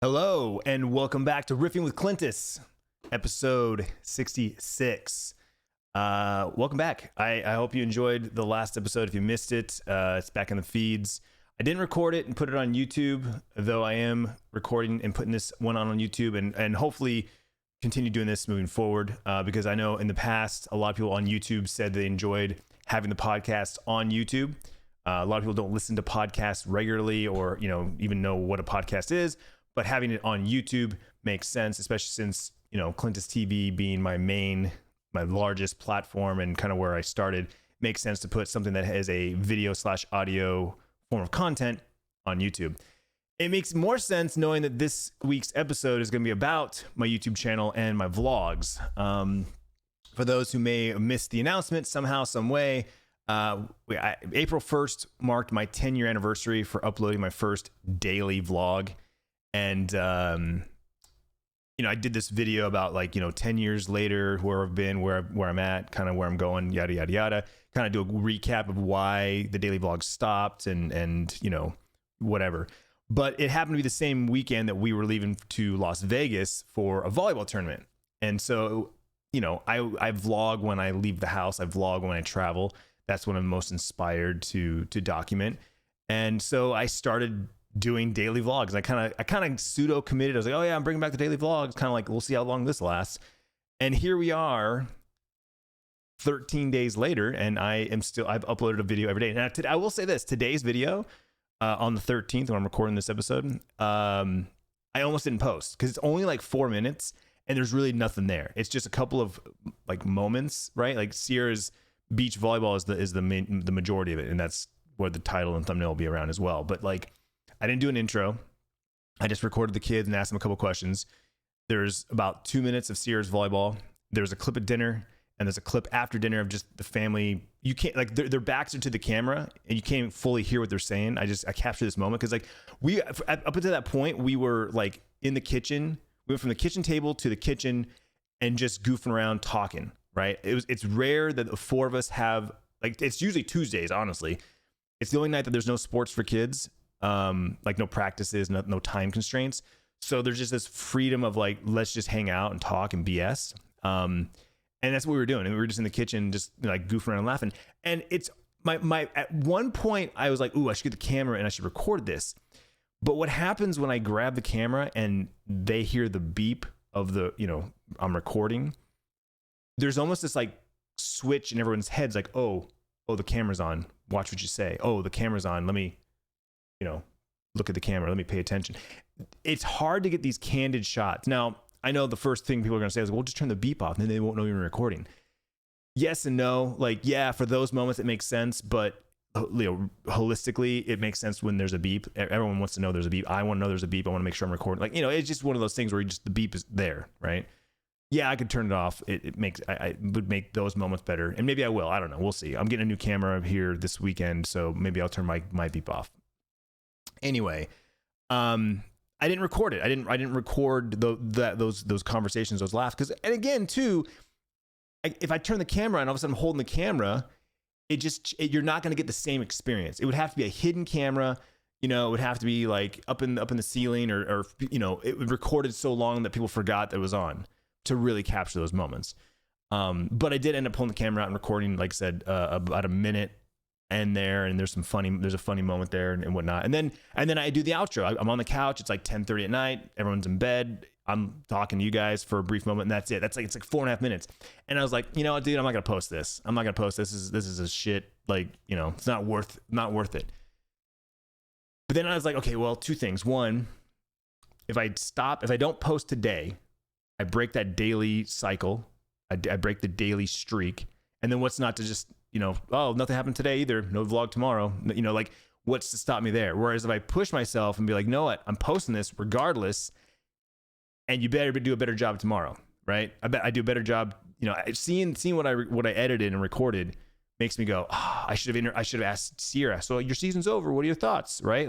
Hello, and welcome back to Riffing with Clintus, episode 66. Welcome back. I hope you enjoyed the last episode. If you missed it, it's back in the feeds. I didn't record it and put it on YouTube, though I am recording and putting this one on YouTube and hopefully continue doing this moving forward, because I know in the past, a lot of people on YouTube said they enjoyed having the podcast on YouTube. A lot of people don't listen to podcasts regularly or, even know what a podcast is. But having it on YouTube makes sense, especially since, Clintus.tv being my largest platform and kind of where I started, makes sense to put something that has a video/audio form of content on YouTube. It makes more sense knowing that this week's episode is going to be about my YouTube channel and my vlogs. For those who may have missed the announcement somehow, some way, April 1st marked my 10-year anniversary for uploading my first daily vlog. And, I did this video about 10 years later, where I've been, where I'm at, kind of where I'm going, yada, yada, yada, kind of do a recap of why the daily vlog stopped and whatever. But it happened to be the same weekend that we were leaving to Las Vegas for a volleyball tournament. And so, I vlog when I leave the house. I vlog when I travel. That's when I'm most inspired to document. And so I started doing daily vlogs. I kind of pseudo committed. I was like, oh yeah, I'm bringing back the daily vlogs. Kind of like, we'll see how long this lasts. And here we are 13 days later, and I've uploaded a video every day. Now, I will say this, today's video on the 13th, when I'm recording this episode, I almost didn't post because it's only like 4 minutes and there's really nothing there. It's just a couple of moments, right? Like Sierra's beach volleyball is the majority of it. And that's what the title and thumbnail will be around as well. But I didn't do an intro. I just recorded the kids and asked them a couple questions. There's about 2 minutes of Sierra's volleyball. There's a clip at dinner, and there's a clip after dinner of just the family. You can't their backs are to the camera, and you can't fully hear what they're saying. I captured this moment because we up until that point we were in the kitchen. We went from the kitchen table to the kitchen and just goofing around talking. Right? It's rare that the four of us have it's usually Tuesdays. Honestly, it's the only night that there's no sports for kids. No practices, no time constraints. So there's just this freedom of let's just hang out and talk and BS. And that's what we were doing. And we were just in the kitchen, just goofing around and laughing. And it's my at one point I was like, ooh, I should get the camera and I should record this. But what happens when I grab the camera and they hear the beep of the, I'm recording, there's almost this switch in everyone's heads. Oh, the camera's on. Watch what you say. Oh, the camera's on. Let me, look at the camera. Let me pay attention. It's hard to get these candid shots. Now, I know the first thing people are going to say is, well, just turn the beep off and then they won't know you're recording. Yes and no. For those moments, it makes sense. But holistically, it makes sense when there's a beep. Everyone wants to know there's a beep. I want to know there's a beep. I want to make sure I'm recording. It's just one of those things where the beep is there, right? Yeah, I could turn it off. It makes, I would make those moments better. And maybe I will. I don't know. We'll see. I'm getting a new camera here this weekend, so maybe I'll turn my beep off. Anyway, I didn't record it. I didn't record those conversations, those laughs. And again, too, if I turn the camera on, all of a sudden I'm holding the camera, you're not going to get the same experience. It would have to be a hidden camera. It would have to be up in the ceiling, or it was recorded so long that people forgot that it was on to really capture those moments. But I did end up pulling the camera out and recording, like I said, about a minute. And there's a funny moment there and whatnot. And then I do the outro. I'm on the couch. It's 10:30 at night. Everyone's in bed. I'm talking to you guys for a brief moment, and that's it. That's it's 4.5 minutes. And I was like, dude, I'm not gonna post this. I'm not gonna post this. This is a shit. It's not worth it. But then I was like, okay, well, two things. One, if I don't post today, I break that daily cycle. I break the daily streak. And then what's not to just, oh, nothing happened today either. No vlog tomorrow. What's to stop me there? Whereas if I push myself and be like, know what? I'm posting this regardless. And you better do a better job tomorrow, right? I bet I do a better job. Seeing what I edited and recorded makes me go, oh, I should have asked Sierra. So your season's over. What are your thoughts? Right?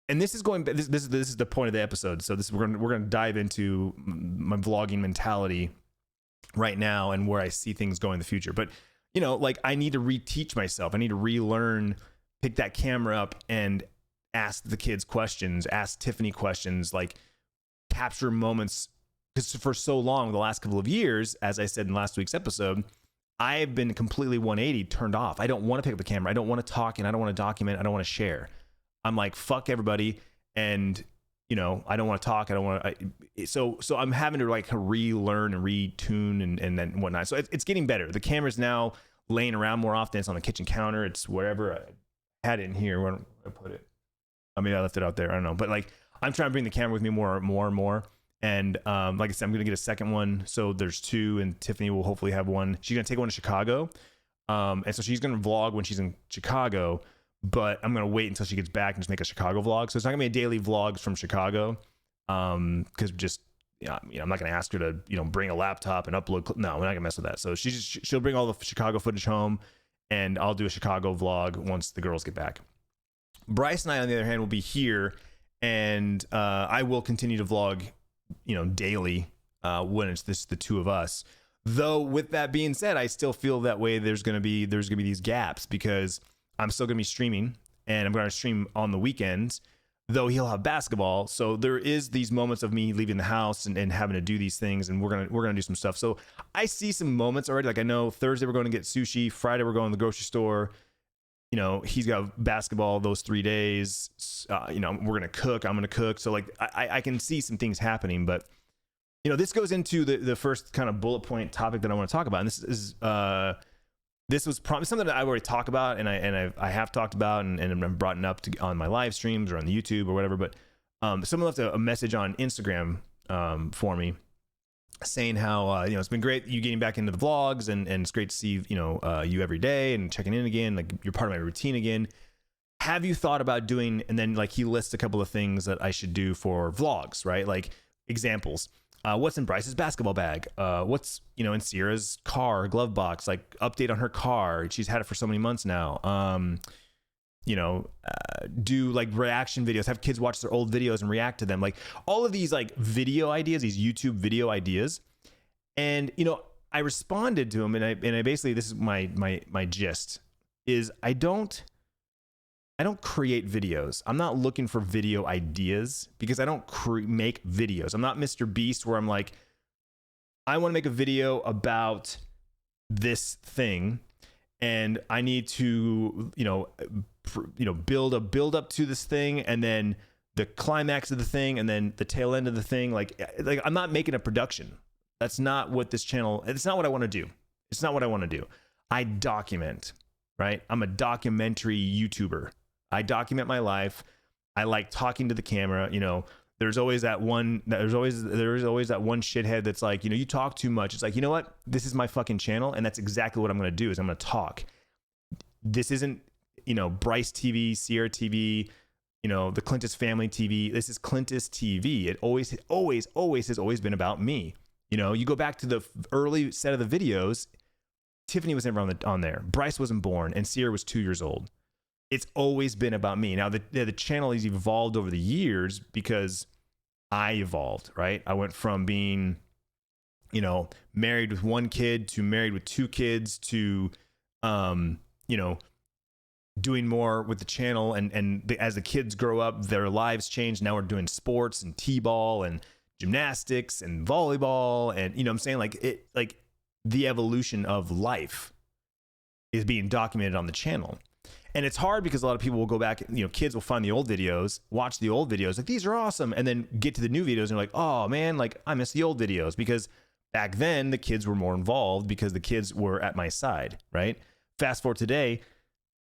And this is this is the point of the episode. So we're going to dive into my vlogging mentality right now and where I see things going in the future. But I need to reteach myself. I need to relearn, pick that camera up and ask the kids questions, ask Tiffany questions, like capture moments. Because for so long, the last couple of years, as I said in last week's episode, I've been completely 180 turned off. I don't want to pick up the camera. I don't want to talk, and I don't want to document. I don't want to share. I'm like, fuck everybody. And, you know, I don't want to talk. I don't want to. So I'm having to like relearn and retune and then whatnot. So it's getting better. The camera's now laying around more often. It's on the kitchen counter. It's wherever. I had it in here. Where I put it. I mean, I left it out there. I don't know. But like, I'm trying to bring the camera with me more and more. And like I said, I'm going to get a second one. So there's two, and Tiffany will hopefully have one. She's going to take one to Chicago. And so she's going to vlog when she's in Chicago, but I'm going to wait until she gets back and just make a Chicago vlog. So it's not going to be a daily vlogs from Chicago. Cause just, yeah, you know, I'm not going to ask her to, you know, bring a laptop and upload. No, we're not gonna mess with that. So she'll bring all the Chicago footage home, and I'll do a Chicago vlog once the girls get back. Bryce and I, on the other hand, will be here, and I will continue to vlog, you know, daily when it's the two of us. Though with that being said, I still feel that way. There's gonna be these gaps because I'm still gonna be streaming, and I'm gonna stream on the weekends. Though he'll have basketball, so there is these moments of me leaving the house and having to do these things, and we're gonna do some stuff. So I see some moments already. Like I know Thursday we're going to get sushi. Friday we're going to the grocery store. You know, he's got basketball those 3 days. You know, we're gonna cook. I'm gonna cook. So like I can see some things happening, but you know, this goes into the first kind of bullet point topic that I want to talk about, and this was probably something that I already talked about, and I have talked about, and I'm brought up on my live streams or on the YouTube or whatever. But someone left a message on Instagram for me saying how you know, it's been great you getting back into the vlogs, and it's great to see, you know, you every day and checking in again, like you're part of my routine again. Have you thought about doing? And then like he lists a couple of things that I should do for vlogs, right? Like examples. What's in Bryce's basketball bag? What's, you know, in Sierra's car glove box? Like update on her car. She's had it for so many months now. You know, do like reaction videos. Have kids watch their old videos and react to them. Like all of these like video ideas, these YouTube video ideas. And you know, I responded to him, and I basically, this is my gist is I don't create videos. I'm not looking for video ideas because I don't make videos. I'm not Mr. Beast where I'm like, I want to make a video about this thing, and I need to, you know, build up to this thing, and then the climax of the thing, and then the tail end of the thing. Like I'm not making a production. That's not what this channel. It's not what I want to do. It's not what I want to do. I document, right? I'm a documentary YouTuber. I document my life. I like talking to the camera. You know, there's always that one shithead that's like, you know, you talk too much. It's like, you know what? This is my fucking channel, and that's exactly what I'm going to do is I'm going to talk. This isn't, you know, Bryce TV, Sierra TV, you know, the Clintus family TV. This is Clintus.tv. It always has always been about me. You know, you go back to the early set of the videos, Tiffany was never on there. Bryce wasn't born, and Sierra was 2 years old. It's always been about me. Now, the channel has evolved over the years because I evolved, right? I went from being, you know, married with one kid to married with two kids to, you know, doing more with the channel. And as the kids grow up, their lives change. Now we're doing sports and t-ball and gymnastics and volleyball. And, you know what I'm saying? Like the evolution of life is being documented on the channel. And it's hard because a lot of people will go back, you know, kids will find the old videos, watch the old videos, like these are awesome. And then get to the new videos and they're like, oh man, like I miss the old videos, because back then the kids were more involved because the kids were at my side, right? Fast forward today,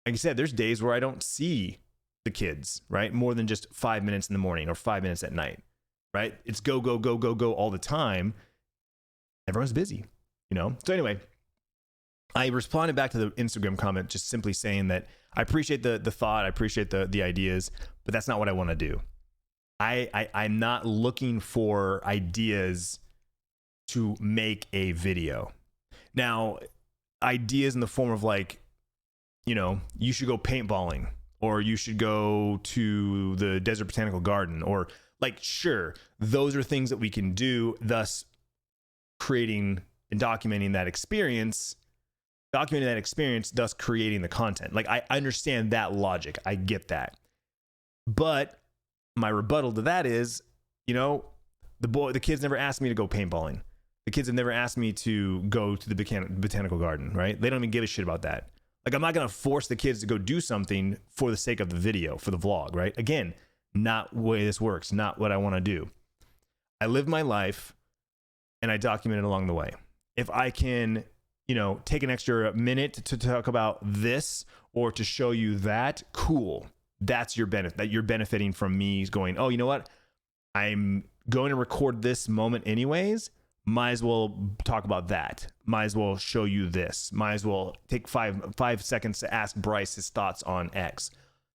like I said, there's days where I don't see the kids, right? More than just 5 minutes in the morning or 5 minutes at night, right? It's go all the time. Everyone's busy, you know? So anyway, I responded back to the Instagram comment just simply saying that I appreciate the thought, I appreciate the ideas, but that's not what I want to do. I'm not looking for ideas to make a video. Now, ideas in the form of like, you know, you should go paintballing, or you should go to the Desert Botanical Garden, or like, sure, those are things that we can do, thus creating and documenting that experience, thus creating the content. Like I understand that logic. I get that. But my rebuttal to that is, the kids never asked me to go paintballing. The kids have never asked me to go to the botanical garden, right? They don't even give a shit about that. Like, I'm not going to force the kids to go do something for the sake of the video, for the vlog, right? Again, not the way this works, not what I want to do. I live my life and I document it along the way. If I can, take an extra minute to talk about this or to show you that, cool. That's your benefit, that you're benefiting from me going, oh, you know what? I'm going to record this moment anyways. Might as well talk about that. Might as well show you this. Might as well take five seconds to ask Bryce his thoughts on X.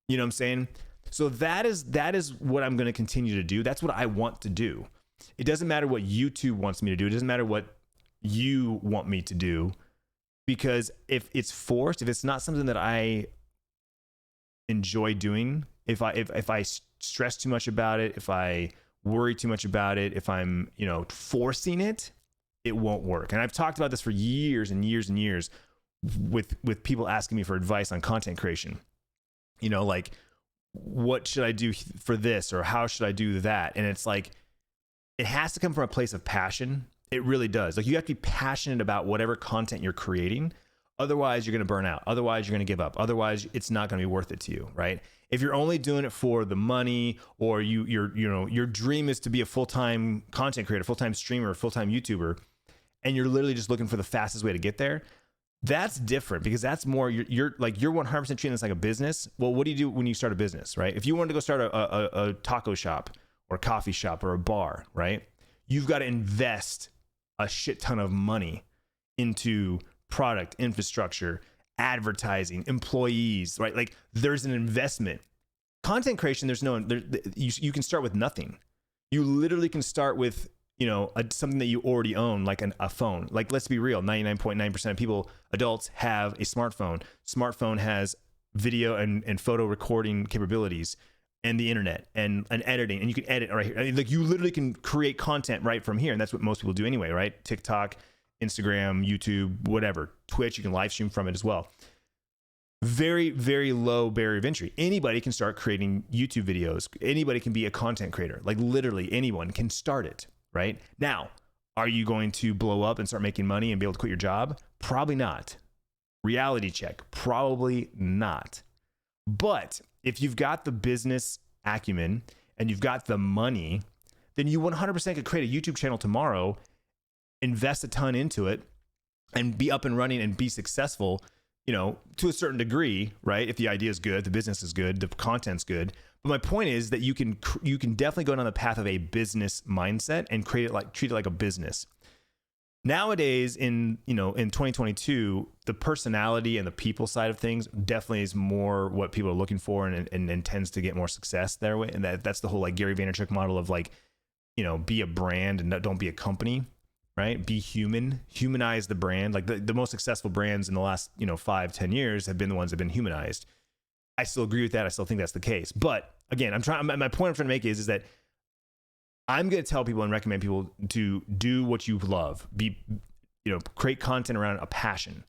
You know what I'm saying? So that is what I'm going to continue to do. That's what I want to do. It doesn't matter what YouTube wants me to do. It doesn't matter what you want me to do, because if it's forced, if it's not something that I enjoy doing, if I stress too much about it, if I worry too much about it, if I'm, forcing it, it won't work. And I've talked about this for years and years and years with people asking me for advice on content creation. Like, what should I do for this, or how should I do that? And it's like, it has to come from a place of passion. It really does. Like, you have to be passionate about whatever content you're creating. Otherwise, you're going to burn out. Otherwise, you're going to give up. Otherwise, it's not going to be worth it to you, right? If you're only doing it for the money, or your dream is to be a full-time content creator, full-time streamer, full-time YouTuber, and you're literally just looking for the fastest way to get there, that's different, because that's more, you're 100% treating this like a business. Well, what do you do when you start a business, right? If you wanted to go start a taco shop or a coffee shop or a bar, right? You've got to invest a shit ton of money into product, infrastructure, advertising, employees, right? Like, there's an investment. Content creation, you can start with nothing. You literally can start with, something that you already own, like a phone. Like, let's be real, 99.9% of people, adults, have a smartphone. Smartphone has video and photo recording capabilities, and the internet and editing, and you can edit right here. I mean, like, you literally can create content right from here, and that's what most people do anyway, right? TikTok, Instagram, YouTube, whatever, Twitch, you can live stream from it as well. Very, very low barrier of entry. Anybody can start creating YouTube videos. Anybody can be a content creator. Like, literally anyone can start it, right? Now, are you going to blow up and start making money and be able to quit your job? Probably not. Reality check, probably not. But if you've got the business acumen and you've got the money, then you 100% could create a YouTube channel tomorrow, invest a ton into it, and be up and running and be successful, to a certain degree, right? If the idea is good, the business is good, the content's good. But my point is that you can definitely go down the path of a business mindset and treat it like a business. Nowadays, in 2022, the personality and the people side of things definitely is more what people are looking for, and tends to get more success that way. And that's the whole, like, Gary Vaynerchuk model of, like, be a brand and don't be a company, right? Be human, humanize the brand. Like, the most successful brands in the last 5-10 years have been the ones that have been humanized. I still agree with that. I still think that's the case. But again, my point I'm trying to make is that I'm going to tell people and recommend people to do what you love. Create content around a passion.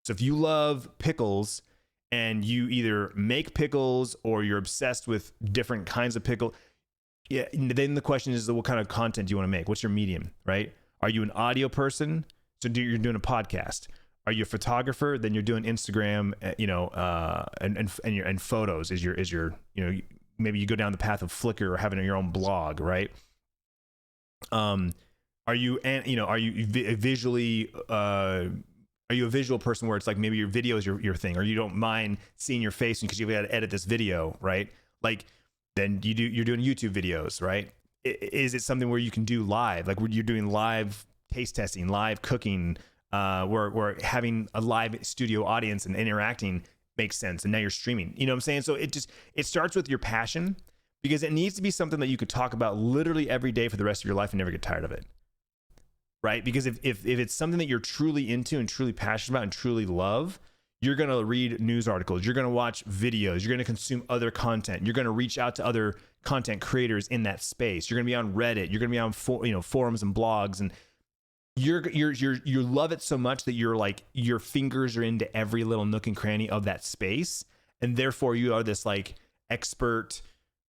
So if you love pickles and you either make pickles or you're obsessed with different kinds of pickle, yeah, then the question is, what kind of content do you want to make? What's your medium, right? Are you an audio person? So you're doing a podcast. Are you a photographer? Then you're doing Instagram, and photos is your maybe you go down the path of Flickr or having your own blog, right? Are you a visual person where it's like maybe your video is your thing, or you don't mind seeing your face because you've got to edit this video, right? Like, then you're doing YouTube videos, right? Is it something where you can do live, like where you're doing live taste testing, live cooking, where having a live studio audience and interacting makes sense, and now you're streaming, you know what I'm saying? So it starts with your passion, because it needs to be something that you could talk about literally every day for the rest of your life and never get tired of it, right? Because if it's something that you're truly into and truly passionate about and truly love, you're going to read news articles, you're going to watch videos, you're going to consume other content, you're going to reach out to other content creators in that space, you're going to be on Reddit, you're going to be on forums and blogs, and you love it so much that you're like, your fingers are into every little nook and cranny of that space, and therefore you are this like expert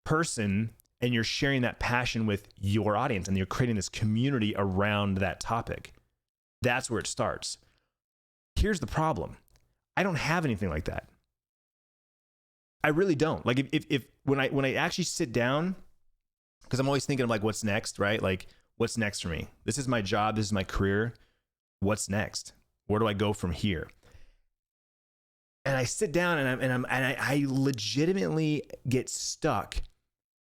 person and you're sharing that passion with your audience and you're creating this community around that topic. That's where it starts. Here's the problem. I don't have anything like that. I really don't. Like if when I actually sit down, because I'm always thinking of like, what's next, right? Like, what's next for me? This is my job. This is my career. What's next? Where do I go from here? And I sit down and I legitimately get stuck.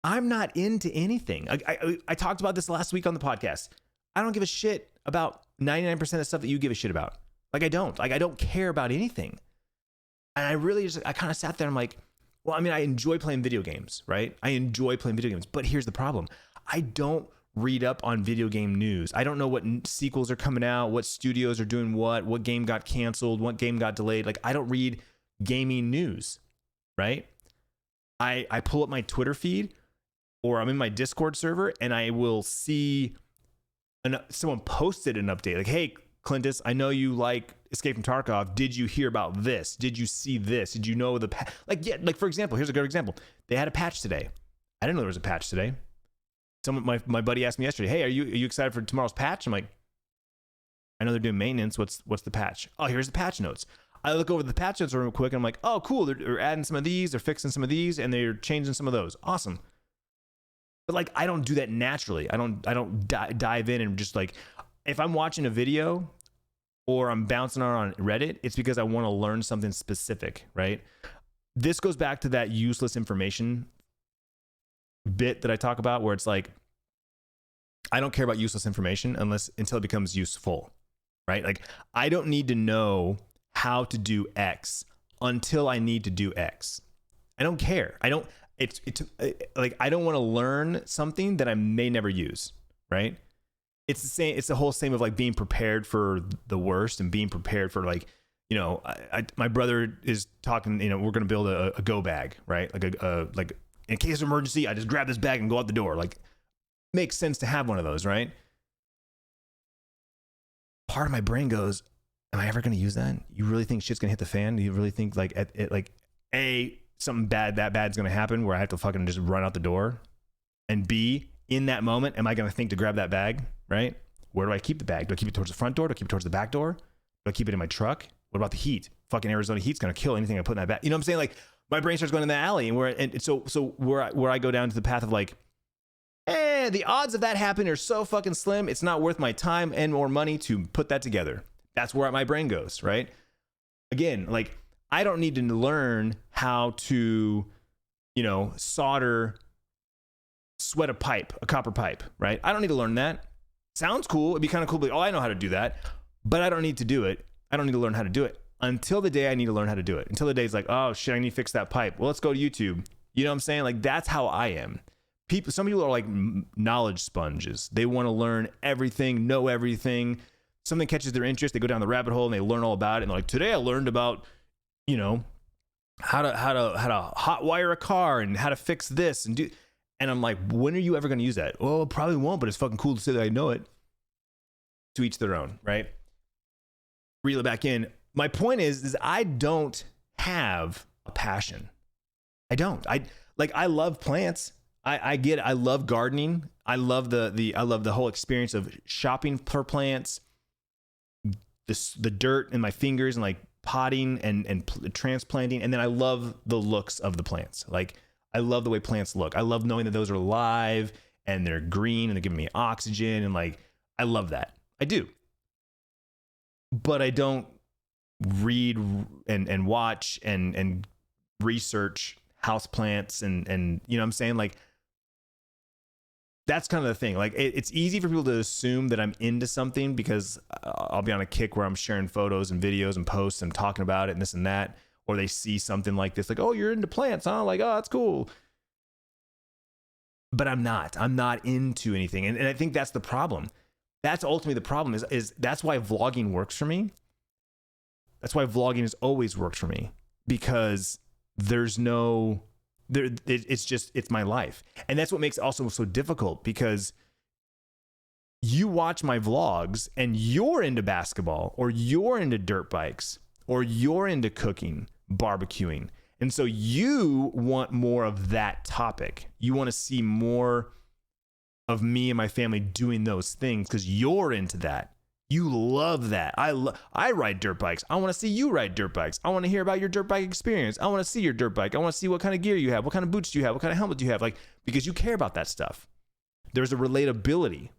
I'm not into anything. I talked about this last week on the podcast. I don't give a shit about 99% of the stuff that you give a shit about. Like I don't care about anything. And I kind of sat there and I'm like, well, I mean, I enjoy playing video games, right? I enjoy playing video games, but here's the problem. I don't read up on video game news. I don't know what sequels are coming out, what studios are doing what game got canceled, what game got delayed. Like I don't read gaming news, right? I pull up my Twitter feed or I'm in my Discord server and I will see someone posted an update like, hey, Clintus, I know you like Escape from Tarkov. Did you hear about this? Did you see this? Did you know like for example, here's a good example. They had a patch today. I didn't know there was a patch today. My buddy asked me yesterday, hey, are you excited for tomorrow's patch? I'm like, I know they're doing maintenance. What's the patch? Oh, here's the patch notes. I look over the patch notes real quick and I'm like, oh, cool. They're adding some of these, they're fixing some of these, and they're changing some of those. Awesome. But like, I don't do that naturally. I don't dive in and just like, if I'm watching a video or I'm bouncing on Reddit, it's because I want to learn something specific, right? This goes back to that useless information bit that I talk about where it's like, I don't care about useless information until it becomes useful, right? Like I don't need to know how to do X until I need to do X. I don't care. I don't want to learn something that I may never use, right? It's the same. It's the whole same of like being prepared for the worst and being prepared for like, you know, my brother is talking, you know, we're going to build a go bag, right? Like in case of emergency, I just grab this bag and go out the door. Like makes sense to have one of those, right? Part of my brain goes, am I ever going to use that? You really think shit's going to hit the fan? Do you really think like something bad's going to happen where I have to fucking just run out the door? And B, in that moment, am I going to think to grab that bag, right? Where do I keep the bag? Do I keep it towards the front door? Do I keep it towards the back door? Do I keep it in my truck? What about the heat? Fucking Arizona heat's going to kill anything I put in that bag. You know what I'm saying? Like my brain starts going in the alley and so where I go down to the path of like, the odds of that happening are so fucking slim. It's not worth my time and more money to put that together. That's where my brain goes, right? Again, like I don't need to learn how to, you know, sweat a copper pipe, right? I don't need to learn that. Sounds cool. It'd be kind of cool, but I know how to do that, but I don't need to do it. I don't need to learn how to do it until the day I need to learn how to do it. Until the day it's like, oh shit, I need to fix that pipe. Well, let's go to YouTube. You know what I'm saying? Like that's how I am. Some people are like knowledge sponges. They want to learn everything, know everything. Something catches their interest, they go down the rabbit hole and they learn all about it. And they're like, today I learned about, you know, how to hot wire a car and how to fix this and do. And I'm like, when are you ever going to use that? Well, probably won't, but it's fucking cool to say that I know it. To each their own, right? Reel it back in. My point is I don't have a passion. I don't. I love plants. I love gardening. I love the whole experience of shopping for plants, the dirt in my fingers and like potting and transplanting. And then I love the looks of the plants. Like I love the way plants look. I love knowing that those are alive and they're green and they're giving me oxygen. And like, I love that. I do. But I don't read and watch and research houseplants and you know what I'm saying? Like, that's kind of the thing. Like it's easy for people to assume that I'm into something because I'll be on a kick where I'm sharing photos and videos and posts and talking about it and this and that, or they see something like this, like, oh, you're into plants, huh? Like, oh, that's cool. But I'm not into anything. And I think that's the problem. That's ultimately the problem is that's why vlogging works for me. That's why vlogging has always worked for me, because it's my life. And that's what makes it also so difficult, because you watch my vlogs and you're into basketball or you're into dirt bikes or you're into cooking, barbecuing. And so you want more of that topic. You want to see more of me and my family doing those things because you're into that. You love that. I ride dirt bikes. I want to see you ride dirt bikes. I want to hear about your dirt bike experience. I want to see your dirt bike. I want to see what kind of gear you have, what kind of boots do you have, what kind of helmet do you have, like, because you care about that stuff. There's a relatability.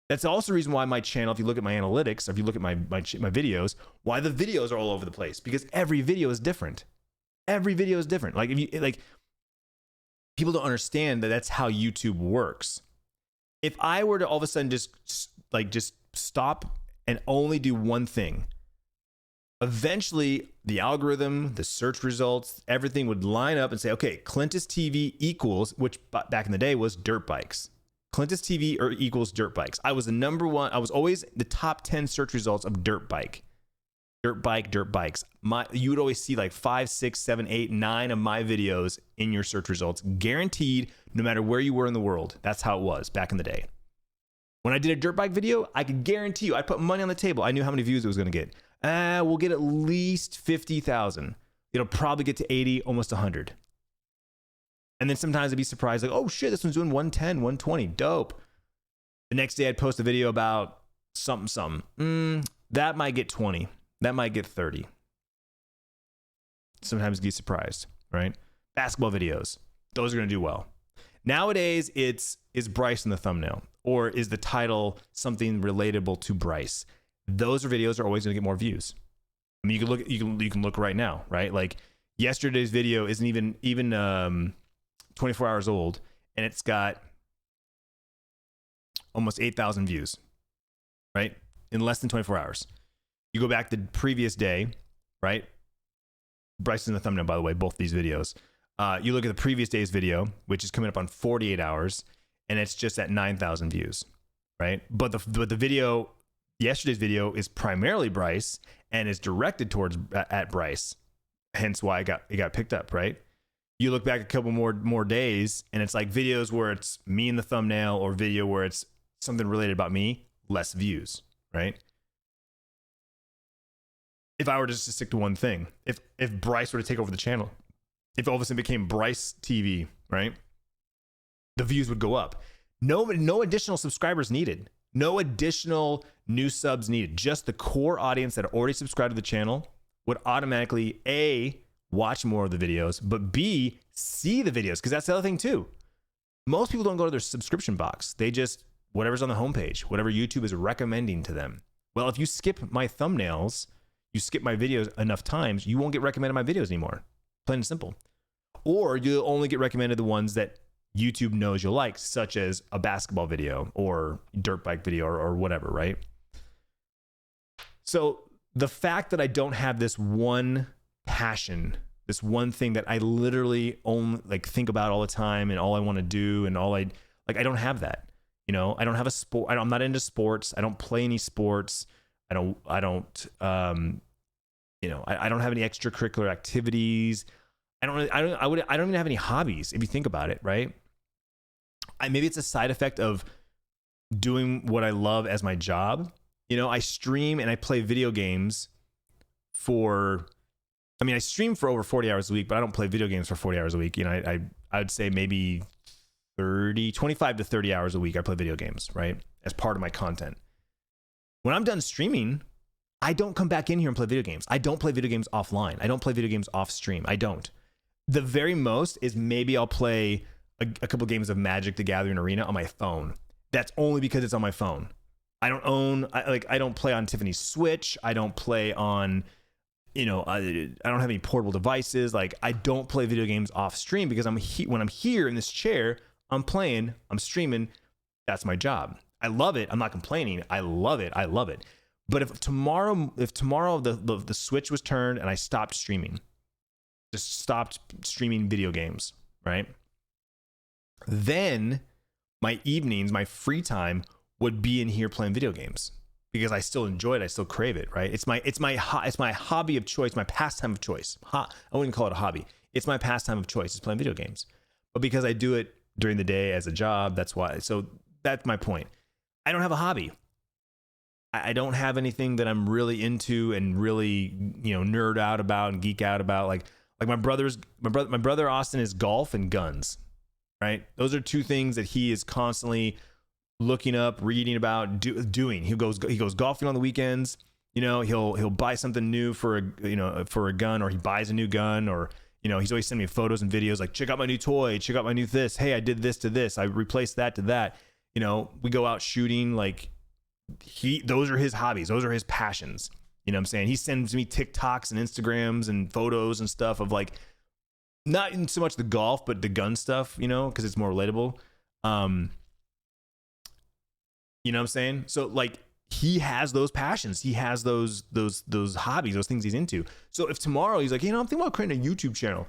That's also the reason why my channel, if you look at my analytics, if you look at my videos, why the videos are all over the place, because every video is different. Every video is different. Like, people don't understand that that's how YouTube works. If I were to all of a sudden just stop and only do one thing, eventually the algorithm, the search results, everything would line up and say, okay, Clintus.tv equals, which back in the day was dirt bikes. Clintus.tv equals dirt bikes. I was the number one. I was always the top 10 search results of dirt bike. Dirt bikes. You would always see like 5, 6, 7, 8, 9 of my videos in your search results, guaranteed, no matter where you were in the world. That's how it was back in the day. When I did a dirt bike video, I could guarantee you, I put money on the table. I knew how many views it was going to get. We'll get at least 50,000. It'll probably get to 80, almost 100. And then sometimes I'd be surprised, like, oh shit, this one's doing 110, 120, dope. The next day I'd post a video about something. That might get 20. That might get 30. Sometimes you get surprised, right? Basketball videos, those are going to do well. Nowadays, is Bryce in the thumbnail, or is the title something relatable to Bryce? Those videos are always going to get more views. I mean, you can look right now, right? Like yesterday's video isn't even 24 hours old, and it's got almost 8,000 views, right? In less than 24 hours. You go back the previous day, right? Bryce is in the thumbnail, by the way, both these videos. You look at the previous day's video, which is coming up on 48 hours, and it's just at 9,000 views, right? But the video, yesterday's video, is primarily Bryce and is directed towards at Bryce, hence why it got picked up, right? You look back a couple more days, and it's like videos where it's me in the thumbnail or video where it's something related about me, less views, right? If I were just to stick to one thing, if Bryce were to take over the channel, if all of a sudden became Bryce TV, right? The views would go up. No additional subscribers needed. No additional new subs needed. Just the core audience that already subscribed to the channel would automatically A, watch more of the videos, but B, see the videos, because that's the other thing too. Most people don't go to their subscription box. They just, whatever's on the homepage, whatever YouTube is recommending to them. Well, if you skip my thumbnails, you skip my videos enough times, you won't get recommended my videos anymore. Plain and simple. Or you'll only get recommended the ones that YouTube knows you'll like, such as a basketball video or dirt bike video or whatever, right? So the fact that I don't have this one passion, this one thing that I literally only think about all the time and all I want to do and I don't have that. You know, I don't have a sport. I'm not into sports. I don't play any sports. I don't have any extracurricular activities. I don't even have any hobbies, if you think about it, right? Maybe it's a side effect of doing what I love as my job. You know, I stream and I play video games I stream for over 40 hours a week, but I don't play video games for 40 hours a week. You know, I'd say maybe 25 to 30 hours a week I play video games, right? As part of my content. When I'm done streaming, I don't come back in here and play video games. I don't play video games offline. I don't play video games off stream. I don't. The very most is maybe I'll play a couple games of Magic: The Gathering Arena on my phone. That's only because it's on my phone. I don't play on Tiffany's Switch. I don't play on, I don't have any portable devices. Like, I don't play video games off stream because when I'm here in this chair, I'm playing, I'm streaming. That's my job. I love it. I'm not complaining. I love it. But if tomorrow the switch was turned and I stopped streaming, just stopped streaming video games, right? Then my evenings, my free time would be in here playing video games because I still enjoy it. I still crave it, right? It's my hobby of choice, my pastime of choice. I wouldn't call it a hobby. It's my pastime of choice is playing video games. But because I do it during the day as a job, that's why. So that's my point. I don't have a hobby. I don't have anything that I'm really into and really, nerd out about and geek out about. Like Like my brother Austin is golf and guns, right? Those are two things that he is constantly looking up, reading about, doing. He goes golfing on the weekends. You know, he'll buy something new for a gun, or he buys a new gun, or he's always sending me photos and videos like, check out my new toy, check out my new this. Hey, I did this to this. I replaced that to that. We go out shooting. Like those are his hobbies. Those are his passions. You know what I'm saying? He sends me TikToks and Instagrams and photos and stuff of like, not so much the golf, but the gun stuff, because it's more relatable. You know what I'm saying? So like he has those passions. He has those hobbies, those things he's into. So if tomorrow he's like, I'm thinking about creating a YouTube channel,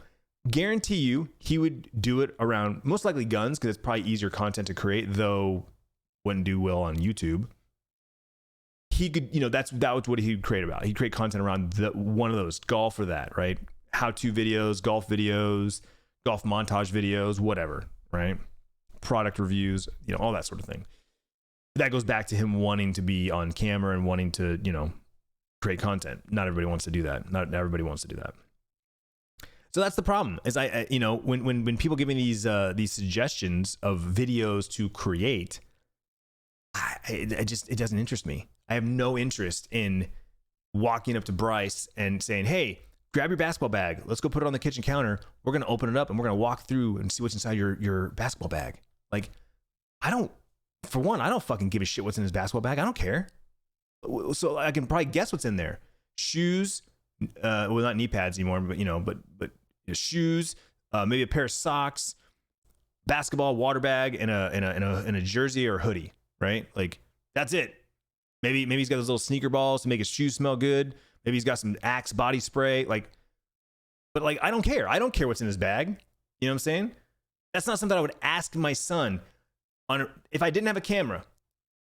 guarantee you he would do it around most likely guns, because it's probably easier content to create, though wouldn't do well on YouTube. He could, that was what he'd create about. He'd create content around one of those, golf or that, right? How-to videos, golf montage videos, whatever, right? Product reviews, all that sort of thing. That goes back to him wanting to be on camera and wanting to, create content. Not everybody wants to do that. Not everybody wants to do that. So that's the problem. Is when people give me these suggestions of videos to create, it doesn't interest me. I have no interest in walking up to Bryce and saying, "Hey, grab your basketball bag. Let's go put it on the kitchen counter. We're going to open it up and we're going to walk through and see what's inside your basketball bag." Like, for one, I don't fucking give a shit what's in his basketball bag. I don't care. So I can probably guess what's in there. Shoes, well, not knee pads anymore, but shoes, maybe a pair of socks, basketball, water bag, and a jersey or hoodie, right? Like, that's it. Maybe he's got those little sneaker balls to make his shoes smell good. Maybe he's got some Axe body spray. But I don't care. I don't care what's in his bag. You know what I'm saying? That's not something I would ask my son. If I didn't have a camera,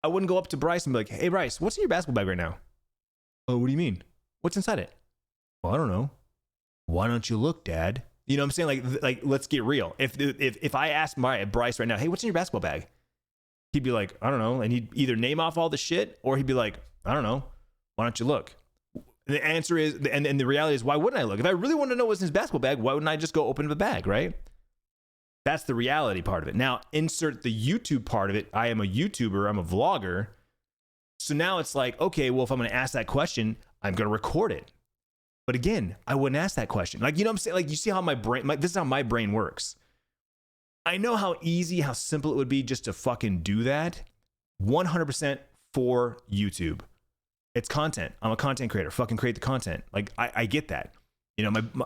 I wouldn't go up to Bryce and be like, "Hey, Bryce, what's in your basketball bag right now?" "Oh, what do you mean? What's inside it?" "Well, I don't know." "Why don't you look, Dad?" You know what I'm saying? Like let's get real. If I asked Bryce right now, "Hey, what's in your basketball bag?" He'd be like, "I don't know." And he'd either name off all the shit, or he'd be like, "I don't know. Why don't you look?" The answer is, and the reality is, why wouldn't I look? If I really wanted to know what's in his basketball bag, why wouldn't I just go open the bag, right? That's the reality part of it. Now, insert the YouTube part of it. I am a YouTuber. I'm a vlogger. So now it's like, okay, well, if I'm going to ask that question, I'm going to record it. But again, I wouldn't ask that question. Like, you know what I'm saying? Like, you see how this is how my brain works. I know how easy, how simple it would be just to fucking do that. 100% for YouTube. It's content. I'm a content creator. Fucking create the content. Like, I get that.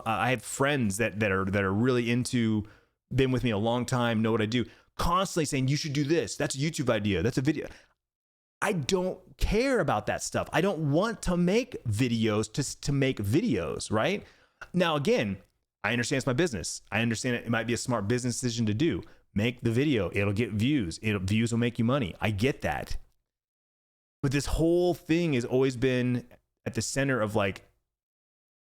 I have friends that are really into, been with me a long time, know what I do, constantly saying, "You should do this. That's a YouTube idea. That's a video." I don't care about that stuff. I don't want to make videos to make videos, right? Now, again, I understand it's my business. I understand it might be a smart business decision to do. Make the video. It'll get views. Views will make you money. I get that. But this whole thing has always been at the center of like,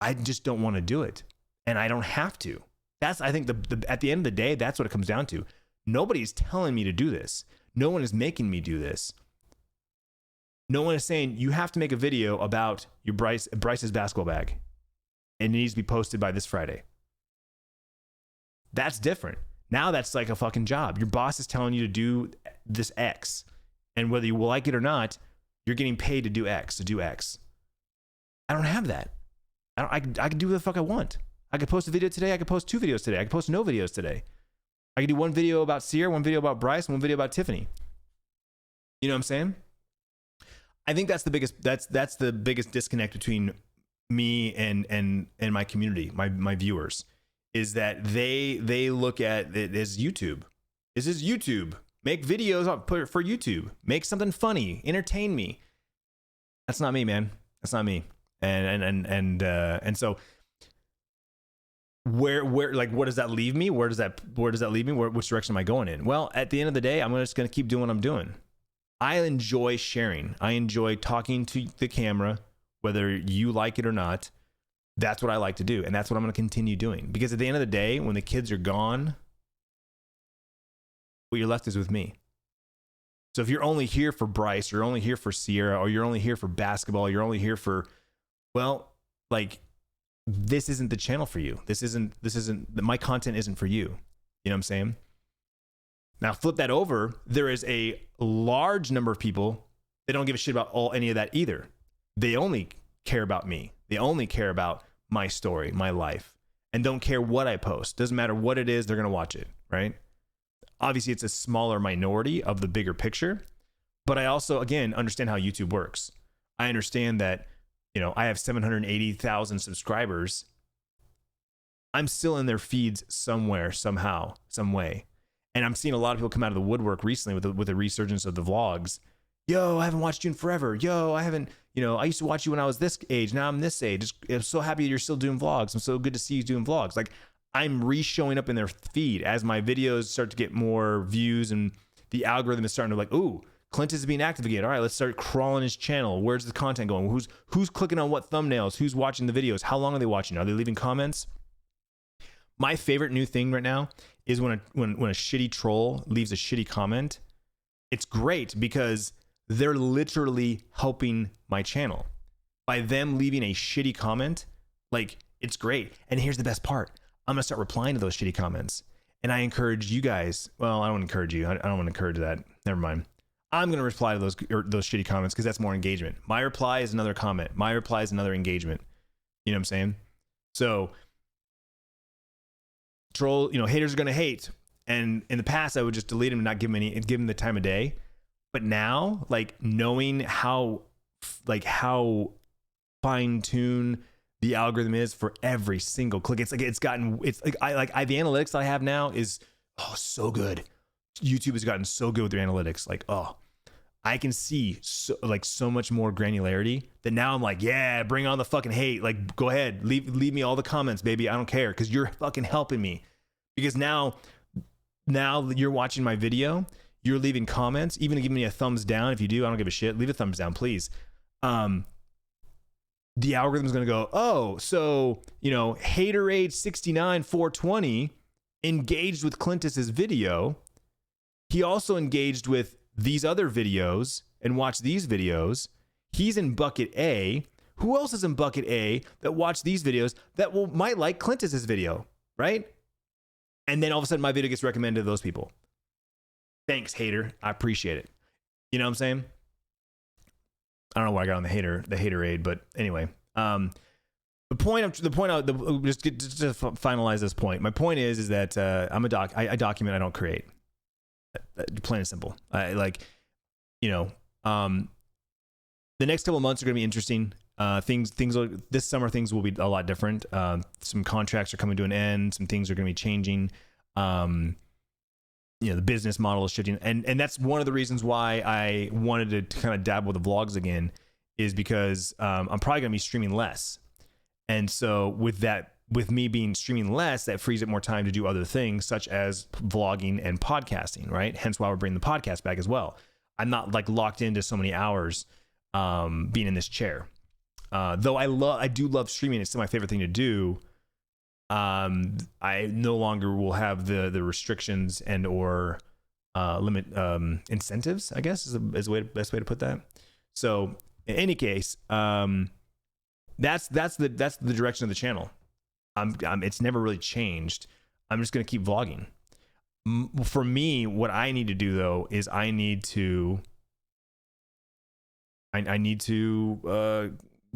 I just don't want to do it. And I don't have to. That's, I think, at the end of the day, that's what it comes down to. Nobody's telling me to do this. No one is making me do this. No one is saying, you have to make a video about your Bryce's basketball bag. And it needs to be posted by this Friday. That's different. Now that's like a fucking job. Your boss is telling you to do this X. And whether you will like it or not, you're getting paid to do X, I don't have that. I can do what the fuck I want. I could post a video today. I could post 2 videos today. I could post no videos today. I could do 1 video about Sierra, 1 video about Bryce, and 1 video about Tiffany. You know what I'm saying? I think that's the biggest disconnect between me and my community, my viewers, is that they look at it as YouTube. This is YouTube. Make videos for YouTube. Make something funny. Entertain me. That's not me, man. That's not me. And so where like, what does that leave me? Where does that leave me? Which direction am I going in? Well, at the end of the day, I'm just going to keep doing what I'm doing. I enjoy sharing. I enjoy talking to the camera, whether you like it or not. That's what I like to do. And that's what I'm going to continue doing. Because at the end of the day, when the kids are gone, what you're left is with me. So if you're only here for Bryce, you're only here for Sierra, or you're only here for basketball, you're only here for, well, like, this isn't the channel for you. This isn't my content isn't for you. You know what I'm saying? Now flip that over. There is a large number of people that don't give a shit about any of that either. They only care about me. They only care about my story, my life, and don't care what I post. Doesn't matter what it is, they're going to watch it, right? Obviously, it's a smaller minority of the bigger picture, but I also, again, understand how YouTube works. I understand that, you know, I have 780,000 subscribers. I'm still in their feeds somewhere, somehow, some way. And I'm seeing a lot of people come out of the woodwork recently with the resurgence of the vlogs. Yo, I haven't watched you in forever. Yo, I haven't, you know, I used to watch you when I was this age. Now I'm this age. I'm so happy you're still doing vlogs. I'm so good to see you doing vlogs. Like, I'm re-showing up in their feed as my videos start to get more views and the algorithm is starting to like, ooh, Clintus is being active again. All right, let's start crawling his channel. Where's the content going? Who's clicking on what thumbnails? Who's watching the videos? How long are they watching? Are they leaving comments? My favorite new thing right now is when a shitty troll leaves a shitty comment. It's great because they're literally helping my channel by them leaving a shitty comment. Like, it's great. And here's the best part. I'm gonna start replying to those shitty comments. And I encourage you guys. Well, I don't encourage you. I don't want to encourage that. Never mind. I'm gonna reply to those shitty comments because that's more engagement. My reply is another comment. My reply is another engagement. You know what I'm saying? So troll, you know, haters are gonna hate. And in the past, I would just delete them and not give them the time of day. But now, like, knowing how fine-tuned the algorithm is for every single click, it's like the analytics that I have now is so good. YouTube has gotten so good with their analytics. Like, I can see so much more granularity that now I'm like, yeah, bring on the fucking hate. Like, go ahead, leave me all the comments, baby. I don't care because you're fucking helping me. Because now you're watching my video, you're leaving comments, even to give me a thumbs down. If you do, I don't give a shit. Leave a thumbs down, please. The algorithm's going to go, oh, so, you know, Haterade 69 420 engaged with Clintus's video. He also engaged with these other videos and watched these videos. He's in bucket A. Who else is in bucket A that watched these videos that might like Clintus's video, right? And then all of a sudden my video gets recommended to those people. Thanks, hater. I appreciate it. You know what I'm saying? I don't know why I got on the haterade, but anyway, just to finalize this point. My point is that I document, I don't create. Plain and simple. The next couple of months are going to be interesting. This summer things will be a lot different. Some contracts are coming to an end. Some things are going to be changing. The business model is shifting, and that's one of the reasons why I wanted to kind of dabble with the vlogs again, is because I'm probably going to be streaming less, and so with me being streaming less, that frees up more time to do other things such as vlogging and podcasting, right? Hence why we're bringing the podcast back as well. I'm not like locked into so many hours being in this chair, though I do love streaming. It's still my favorite thing to do. I no longer will have the restrictions and or limit incentives, I guess is the best way to put that. So in any case, that's the direction of the channel. It's never really changed. I'm just going to keep vlogging. For me, what I need to do though is I need to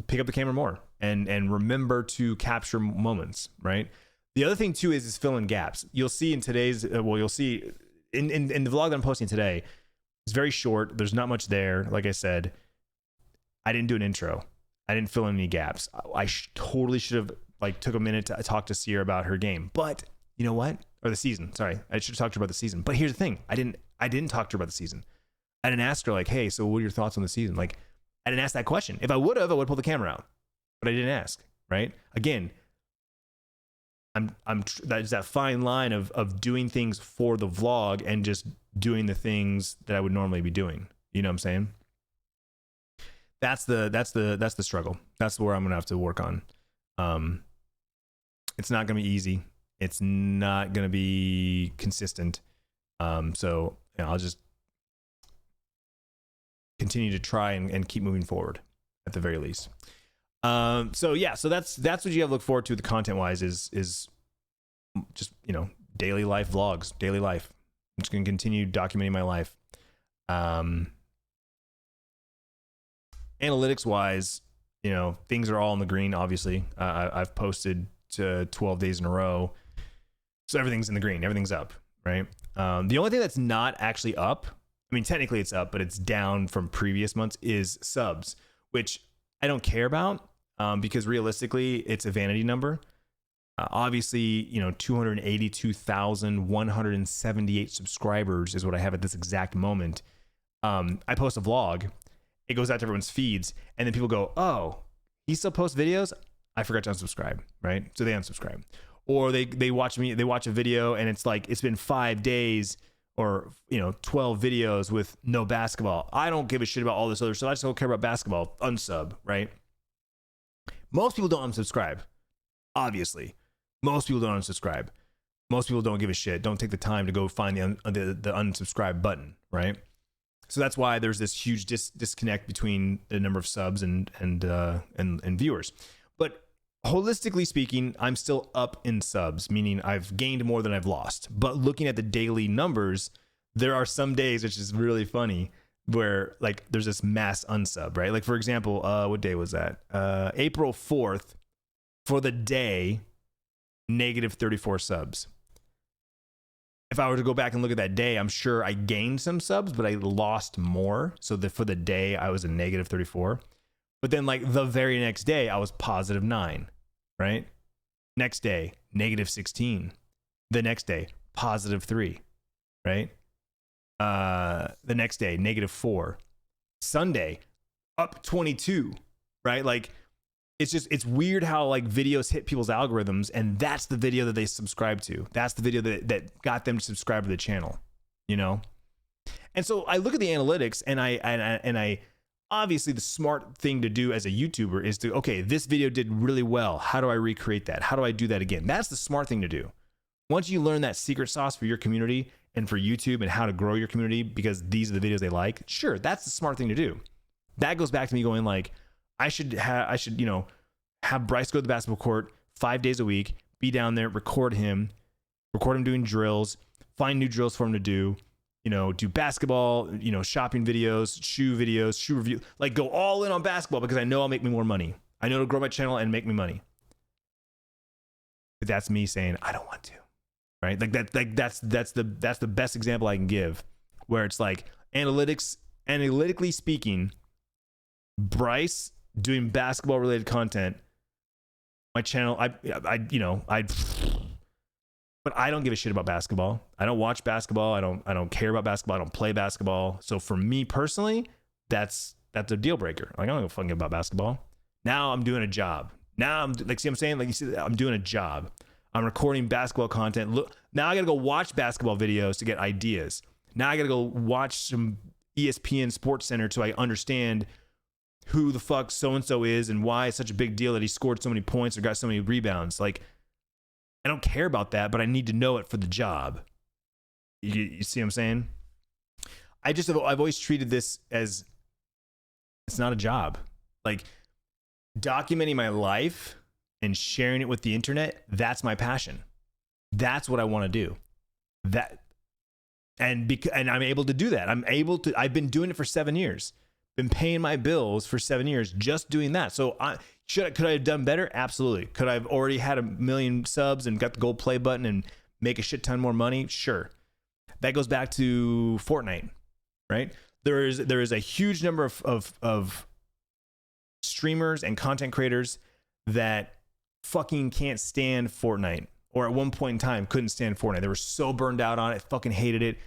pick up the camera more and remember to capture moments, right? The other thing too is fill in gaps. You'll see in today's, you'll see in the vlog that I'm posting today, it's very short. There's not much there. Like I said, I didn't do an intro. I didn't fill in any gaps. I totally should have took a minute to talk to Sierra about her game, but you know what? Or the season. Sorry. I should have talked to her about the season. But here's the thing. I didn't talk to her about the season. I didn't ask her like, hey, so what are your thoughts on the season? Like, I didn't ask that question. If I would have, I would pull the camera out, but I didn't ask, right? Again, there's that fine line of doing things for the vlog and just doing the things that I would normally be doing. You know what I'm saying? That's the struggle. That's where I'm gonna have to work on. It's not gonna be easy. It's not gonna be consistent. So I'll just continue to try and keep moving forward at the very least. So that's what you have to look forward to the content wise is just, daily life vlogs, daily life. I'm just going to continue documenting my life. Analytics wise, things are all in the green. Obviously, I've posted to 12 days in a row. So everything's in the green, everything's up, right? The only thing that's not actually up, I mean, technically it's up, but it's down from previous months, is subs, which I don't care about, because realistically it's a vanity number. Obviously, 282,178 subscribers is what I have at this exact moment. I post a vlog, it goes out to everyone's feeds, and then people go, oh, he still posts videos? I forgot to unsubscribe, right? So they unsubscribe. Or they watch a video and it's like, it's been 5 days or 12 videos with no basketball. I don't give a shit about all this other stuff. I just don't care about basketball. Unsub, right? Most people don't unsubscribe. Obviously, most people don't unsubscribe. Most people don't give a shit. Don't take the time to go find the unsubscribe button, right? So that's why there's this huge disconnect between the number of subs and viewers. But holistically speaking, I'm still up in subs, meaning I've gained more than I've lost. But looking at the daily numbers, there are some days, which is really funny, where like there's this mass unsub, right? Like for example, what day was that? April 4th, for the day, negative 34 subs. If I were to go back and look at that day, I'm sure I gained some subs, but I lost more. So that for the day, I was a negative 34. But then like the very next day, I was positive 9, right? Next day, negative 16. The next day, positive 3, right? The next day, negative 4. Sunday, up 22, right? Like, it's weird how like videos hit people's algorithms, and that's the video that they subscribe to. That's the video that got them to subscribe to the channel, And so I look at the analytics, and I obviously the smart thing to do as a YouTuber is to, okay, this video did really well. How do I recreate that? How do I do that again? That's the smart thing to do. Once you learn that secret sauce for your community and for YouTube and how to grow your community because these are the videos they like, sure, that's the smart thing to do. That goes back to me going like, I should have Bryce go to the basketball court 5 days a week, be down there, record him doing drills, find new drills for him to do, do basketball, shopping videos, shoe review, like go all in on basketball because I know I'll make me more money. I know it'll grow my channel and make me money. But that's me saying I don't want to, right? That's the best example I can give, where it's like analytically speaking, Bryce doing basketball related content, my channel, but I don't give a shit about basketball. I don't watch basketball. I don't care about basketball. I don't play basketball. So for me personally, that's a deal breaker. Like, I don't give a fucking about basketball. Now I'm doing a job. Now I'm like, see what I'm saying? Like, you see, I'm doing a job. I'm recording basketball content. Look, now I got to go watch basketball videos to get ideas. Now I got to go watch some ESPN Sports Center so I understand who the fuck so-and-so is and why it's such a big deal that he scored so many points or got so many rebounds. Like, I don't care about that, but I need to know it for the job. You see what I'm saying? I've always treated this as, it's not a job. Like, documenting my life and sharing it with the internet, that's my passion. That's what I want to do. And I'm able to do that. I've been doing it for 7 years. Been paying my bills for 7 years just doing that. So could I have done better? Absolutely. Could I have already had 1 million subs and got the gold play button and make a shit ton more money? Sure. That goes back to Fortnite, right? There is a huge number of streamers and content creators that fucking can't stand Fortnite, or at one point in time couldn't stand Fortnite. They were so burned out on it, fucking hated it.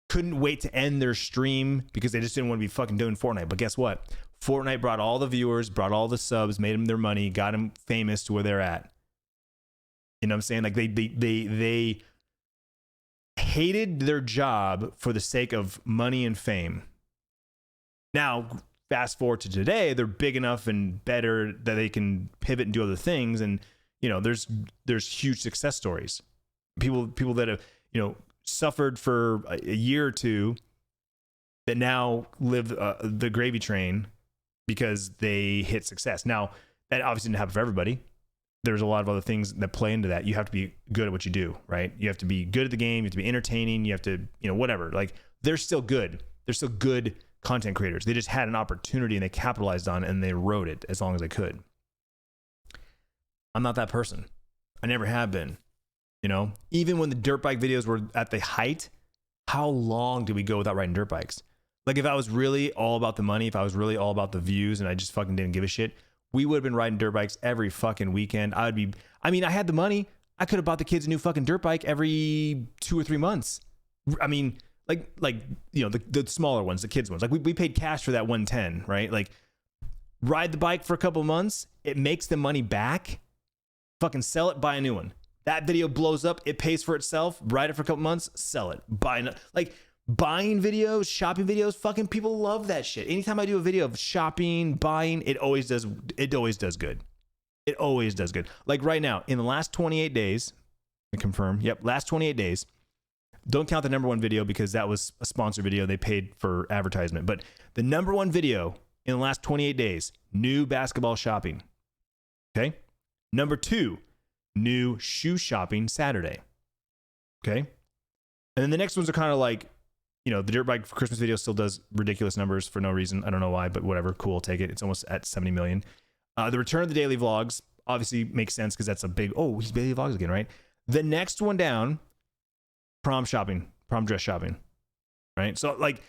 Couldn't wait to end their stream because they just didn't want to be fucking doing Fortnite. But guess what? Fortnite brought all the viewers, brought all the subs, made them their money, got them famous to where they're at. You know what I'm saying? Like they hated their job for the sake of money and fame. Now, fast forward to today, they're big enough and better that they can pivot and do other things. And, there's huge success stories. People that have, suffered for a year or two that now live the gravy train because they hit success. Now, That obviously didn't happen for everybody. There's a lot of other things that play into that. You have to be good at what you do, right? You have to be good at the game. You have to be entertaining. You have to, whatever. Like, they're still good. They're still good content creators. They just had an opportunity and they capitalized on it and they rode it as long as they could. I'm not that person. I never have been. Even when the dirt bike videos were at the height, how long did we go without riding dirt bikes? Like, if I was really all about the money, if I was really all about the views and I just fucking didn't give a shit, we would have been riding dirt bikes every fucking weekend. I had the money. I could have bought the kids a new fucking dirt bike every 2 or 3 months. I mean, the smaller ones, the kids ones. Like, we paid cash for that 110, right? Like, ride the bike for a couple months. It makes the money back. Fucking sell it, buy a new one. That video blows up. It pays for itself. Ride it for a couple months. Sell it. Buying videos, shopping videos. Fucking people love that shit. Anytime I do a video of shopping, buying, it always does good. It always does good. Like right now, in the last 28 days, I confirm. Yep, last 28 days. Don't count the number one video because that was a sponsored video. They paid for advertisement. But the number one video in the last 28 days, new basketball shopping. Okay. Number 2, new shoe shopping Saturday. Okay. And then the next ones are kind of like, the dirt bike for Christmas video still does ridiculous numbers for no reason. I don't know why, but whatever. Cool. Take it. It's almost at 70 million. The return of the daily vlogs obviously makes sense because that's a big, he's daily vlogs again, right? The next one down, prom dress shopping, right? So like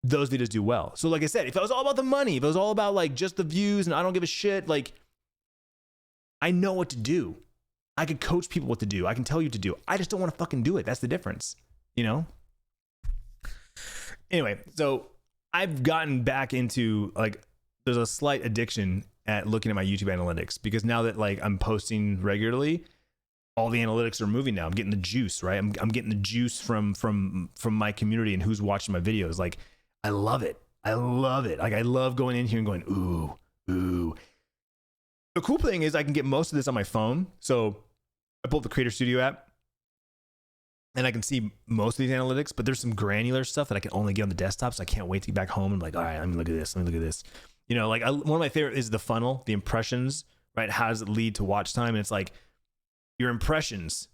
those videos do well. So like I said, if it was all about the money, if it was all about like just the views and I don't give a shit, like I know what to do. I could coach people what to do. I can tell you to do. I just don't want to fucking do it. That's the difference, Anyway, so I've gotten back into like, there's a slight addiction at looking at my YouTube analytics because now that like I'm posting regularly, all the analytics are moving now. I'm getting the juice, right? I'm getting the juice from my community and who's watching my videos. Like, I love it. Like, I love going in here and going, ooh. The cool thing is I can get most of this on my phone. So I pull up the Creator Studio app and I can see most of these analytics, but there's some granular stuff that I can only get on the desktop. So I can't wait to get back home and be like, all right, let me look at this. One of my favorite is the funnel, the impressions, right? How does it lead to watch time? And it's like your impressions,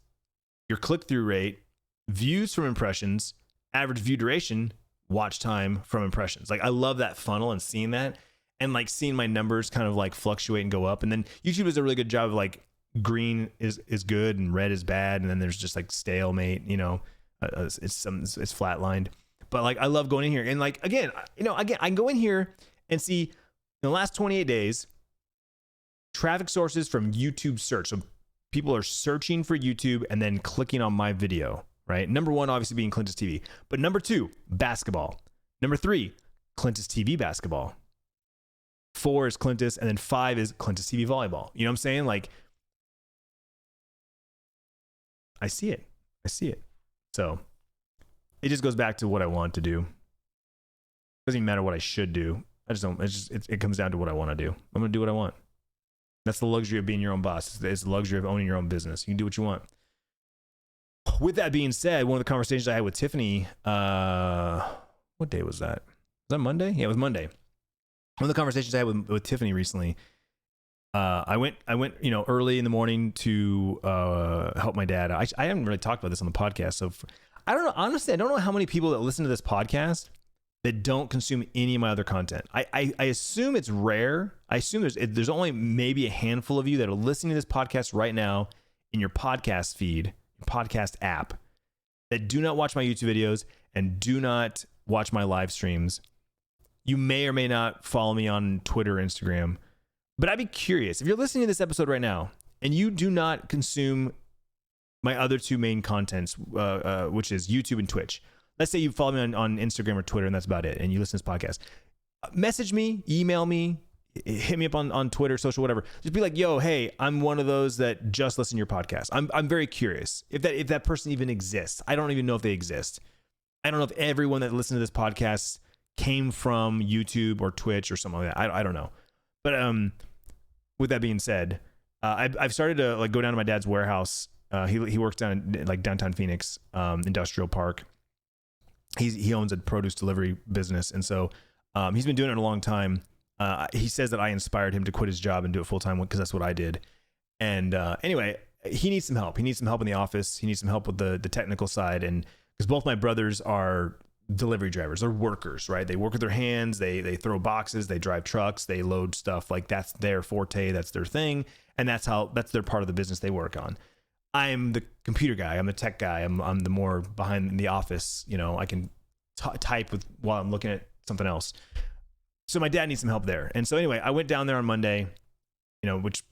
your click-through rate, views from impressions, average view duration, watch time from impressions. Like, I love that funnel and seeing that. And like seeing my numbers kind of like fluctuate and go up. And then YouTube does a really good job of like green is good and red is bad. And then there's just like stalemate, it's flatlined. But like, I love going in here and like, again, I can go in here and see in the last 28 days, traffic sources from YouTube search. So people are searching for YouTube and then clicking on my video, right? Number 1, obviously being Clintus.tv, but number 2, basketball. Number 3, Clintus.tv basketball. 4 is Clintus, and then 5 is Clintus.tv volleyball. You know what I'm saying? Like, I see it. So it just goes back to what I want to do. Doesn't even matter what I should do. I just don't. It comes down to what I want to do. I'm gonna do what I want. That's the luxury of being your own boss. It's the luxury of owning your own business. You can do what you want. With that being said, one of the conversations I had with Tiffany, what day was that? Was that Monday? Yeah, it was Monday. One of the conversations I had with Tiffany recently, I went, early in the morning to help my dad. I haven't really talked about this on the podcast, so I don't know. Honestly, I don't know how many people that listen to this podcast that don't consume any of my other content. I assume it's rare. I assume there's only maybe a handful of you that are listening to this podcast right now in your podcast feed, your podcast app, that do not watch my YouTube videos and do not watch my live streams. You may or may not follow me on Twitter or Instagram, but I'd be curious. If you're listening to this episode right now and you do not consume my other 2 main contents, which is YouTube and Twitch. Let's say you follow me on Instagram or Twitter and that's about it, and you listen to this podcast. Message me, email me, hit me up on Twitter, social, whatever. Just be like, yo, hey, I'm one of those that just listen to your podcast. I'm very curious if that person even exists. I don't even know if they exist. I don't know if everyone that listens to this podcast came from YouTube or Twitch or something like that. I don't know. But with that being said, I've started to like go down to my dad's warehouse. He works down in like downtown Phoenix, industrial park. He owns a produce delivery business, and so he's been doing it a long time. He says that I inspired him to quit his job and do it full time because that's what I did. And anyway, he needs some help. He needs some help in the office. He needs some help with the technical side. And because both my brothers are delivery drivers, they're workers, right? They work with their hands. They throw boxes. They drive trucks. They load stuff. Like that's their forte. That's their thing. And that's their part of the business they work on. I'm the computer guy. I'm the tech guy. I'm the more behind the office. You know, I can type while I'm looking at something else. So my dad needs some help there. And so anyway, I went down there on Monday, you know, which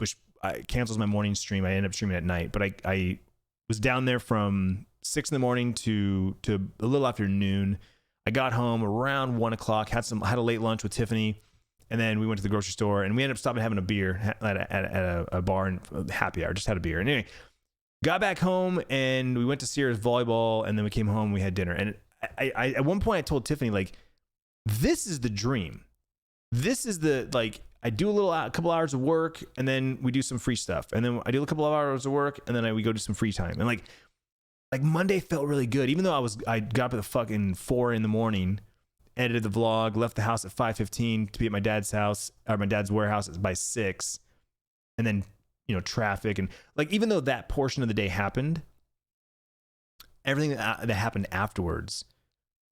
cancels my morning stream. I end up streaming at night, but I was down there from 6 a.m. to a little after noon. I got home around 1 o'clock, had a late lunch with Tiffany, and then we went to the grocery store and we ended up stopping having a beer at a bar and happy hour, just had a beer. And anyway, got back home and we went to Sierra's volleyball, and then we came home and we had dinner. And I at one point I told Tiffany, like, this is the dream. This is like, I do a couple hours of work and then we do some free stuff. And then I do a couple of hours of work and then we go do some free time. And like Monday felt really good. Even though I got up at the fucking 4 a.m, edited the vlog, left the house at 5:15 to be at my dad's house or my dad's warehouse by 6. And then, you know, traffic and like, even though that portion of the day happened, everything that happened afterwards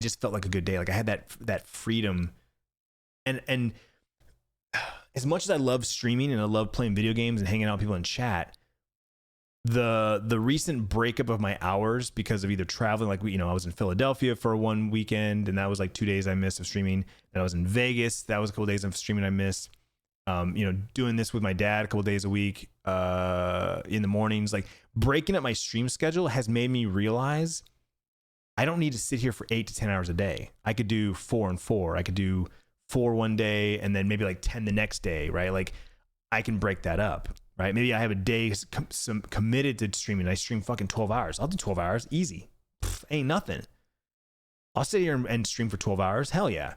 just felt like a good day. Like I had that freedom. And as much as I love streaming and I love playing video games and hanging out with people in chat, the recent breakup of my hours because of either traveling, like I was in Philadelphia for one weekend and that was like 2 days I missed of streaming. And I was in Vegas. That was a couple of days of streaming I missed. Doing this with my dad a couple of days a week in the mornings, like breaking up my stream schedule has made me realize I don't need to sit here for 8 to 10 hours a day. I could do 4 and 4. I could do 4 one day and then maybe like 10 the next day, right? Like I can break that up, right? Maybe I have a day committed to streaming. I stream fucking 12 hours. I'll do 12 hours. Easy. Ain't nothing. I'll sit here and stream for 12 hours. Hell yeah.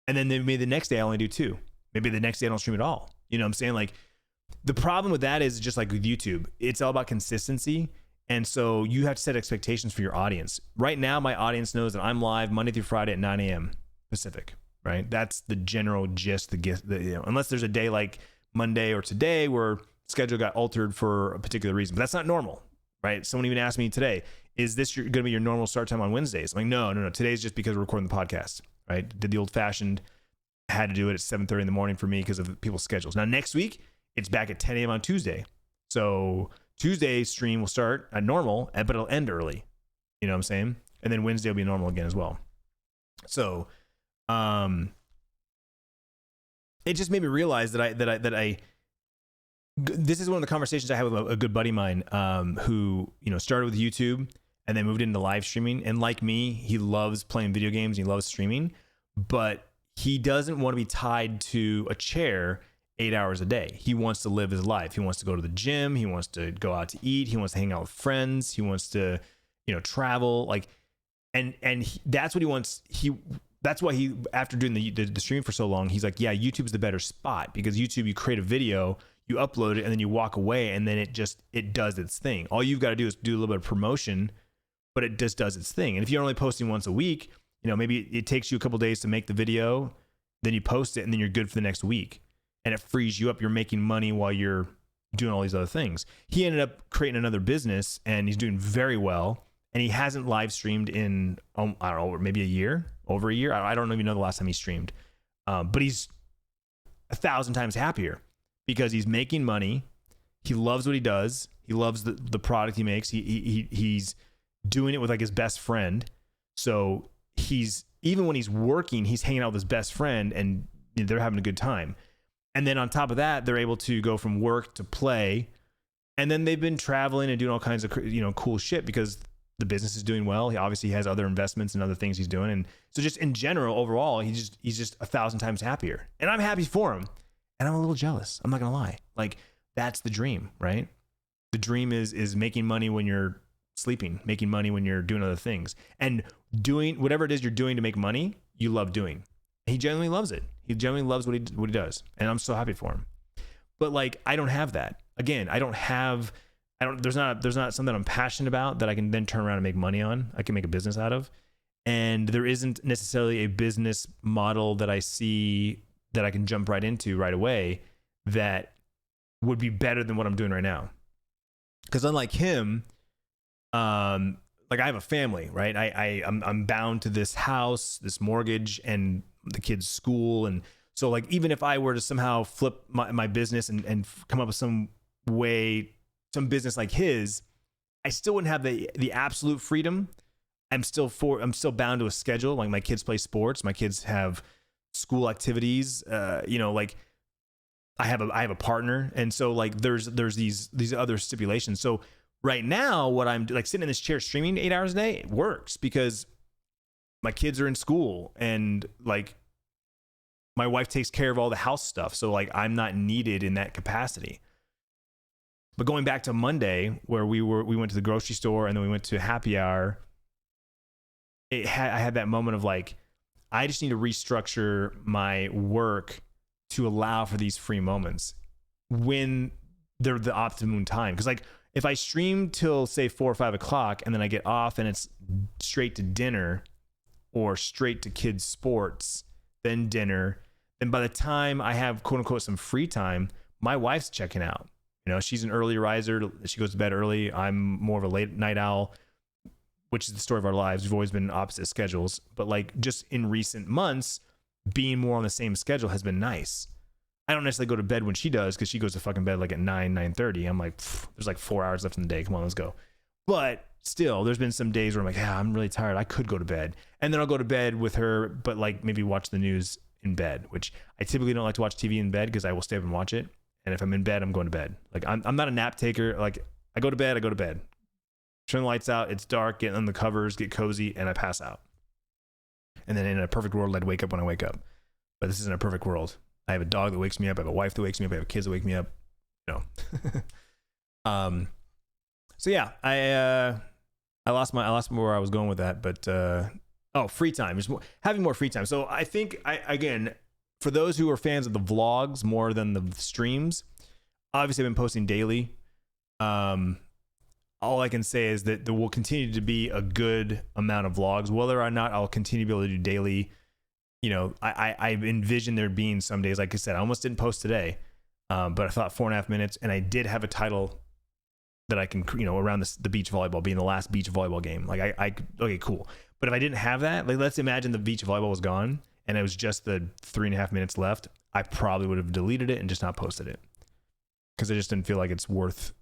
And then maybe the next day I only do 2. Maybe the next day I don't stream at all. You know what I'm saying? Like the problem with that is just like with YouTube, it's all about consistency. And so you have to set expectations for your audience. Right now, my audience knows that I'm live Monday through Friday at 9 a.m. Pacific, right? That's the general gist, unless there's a day like Monday or today where schedule got altered for a particular reason, but that's not normal, right? Someone even asked me today, is this going to be your normal start time on Wednesdays? I'm like, no. Today's just because we're recording the podcast, right? Did the old fashioned, had to do it at 7:30 in the morning for me because of people's schedules. Now next week, it's back at 10 a.m. on Tuesday. So Tuesday's stream will start at normal, but it'll end early. You know what I'm saying? And then Wednesday will be normal again as well. So, it just made me realize that this is one of the conversations I have with a good buddy of mine, who, started with YouTube and then moved into live streaming. And like me, he loves playing video games. And he loves streaming, but he doesn't want to be tied to a chair 8 hours a day. He wants to live his life. He wants to go to the gym. He wants to go out to eat. He wants to hang out with friends. He wants to, travel. That's what he wants. That's why he, after doing the stream for so long, he's like, yeah, YouTube's the better spot because YouTube, you create a video, you upload it, and then you walk away, and then it does its thing. All you've got to do is do a little bit of promotion, but it just does its thing. And if you're only posting once a week, maybe it takes you a couple days to make the video, then you post it, and then you're good for the next week. And it frees you up. You're making money while you're doing all these other things. He ended up creating another business, and he's doing very well. And he hasn't live streamed in, I don't know, maybe over a year. I don't even know the last time he streamed. But he's 1,000 times happier because he's making money. He loves what he does. He loves the product he makes. He's doing it with like his best friend. So even when he's working, he's hanging out with his best friend and they're having a good time. And then on top of that, they're able to go from work to play. And then they've been traveling and doing all kinds of, cool shit because the business is doing well. He obviously has other investments and other things he's doing. And so just in general, overall, he's just 1,000 times happier. And I'm happy for him. And I'm a little jealous. I'm not going to lie. Like, that's the dream, right? The dream is making money when you're sleeping, making money when you're doing other things, and doing whatever it is you're doing to make money, you love doing. He genuinely loves it. He genuinely loves what he does. And I'm so happy for him. But like, I don't have that. Again, there's not something I'm passionate about that I can then turn around and make money on. I can make a business out of. And there isn't necessarily a business model that I see that I can jump right into right away that would be better than what I'm doing right now. Because unlike him, like I have a family, right? I'm bound to this house, this mortgage, and the kids' school. And so like, even if I were to somehow flip my business and come up with some way, some business like his, I still wouldn't have the absolute freedom. I'm still bound to a schedule. Like my kids play sports, my kids have school activities, like I have a partner. And so like, there's these other stipulations. So right now, what I'm like sitting in this chair streaming 8 hours a day, it works because my kids are in school and like my wife takes care of all the house stuff. So like I'm not needed in that capacity. But going back to Monday where we went to the grocery store and then we went to happy hour, I had that moment of like, I just need to restructure my work to allow for these free moments when they're the optimum time. Cause like, if I stream till say 4 or 5 o'clock and then I get off and it's straight to dinner or straight to kids sports, then dinner, then by the time I have quote unquote some free time, my wife's checking out. She's an early riser. She goes to bed early. I'm more of a late night owl, which is the story of our lives. We've always been opposite schedules, but like just in recent months, being more on the same schedule has been nice. I don't necessarily go to bed when she does because she goes to fucking bed like at 9:30. I'm like, there's like 4 hours left in the day. Come on, let's go. But still, there's been some days where I'm like, I'm really tired. I could go to bed. And then I'll go to bed with her, but like maybe watch the news in bed, which I typically don't like to watch TV in bed because I will stay up and watch it. And if I'm in bed, I'm going to bed. Like I'm not a nap taker. Like I go to bed. Turn the lights out. It's dark. Get on the covers, get cozy, and I pass out. And then in a perfect world, I'd wake up when I wake up. But this isn't a perfect world. I have a dog that wakes me up. I have a wife that wakes me up. I have kids that wake me up. So yeah, I lost where I was going with that. But free time, having more free time. So I think again, for those who are fans of the vlogs more than the streams, obviously I've been posting daily. All I can say is that there will continue to be a good amount of vlogs, whether or not I'll continue to be able to do daily. I envision there being some days, like I said, I almost didn't post today, but I thought 4.5 minutes, and I did have a title that I can, around the beach volleyball being the last beach volleyball game. Like okay, cool. But if I didn't have that, like let's imagine the beach volleyball was gone and it was just the 3.5 minutes left, I probably would have deleted it and just not posted it because I just didn't feel like it's worth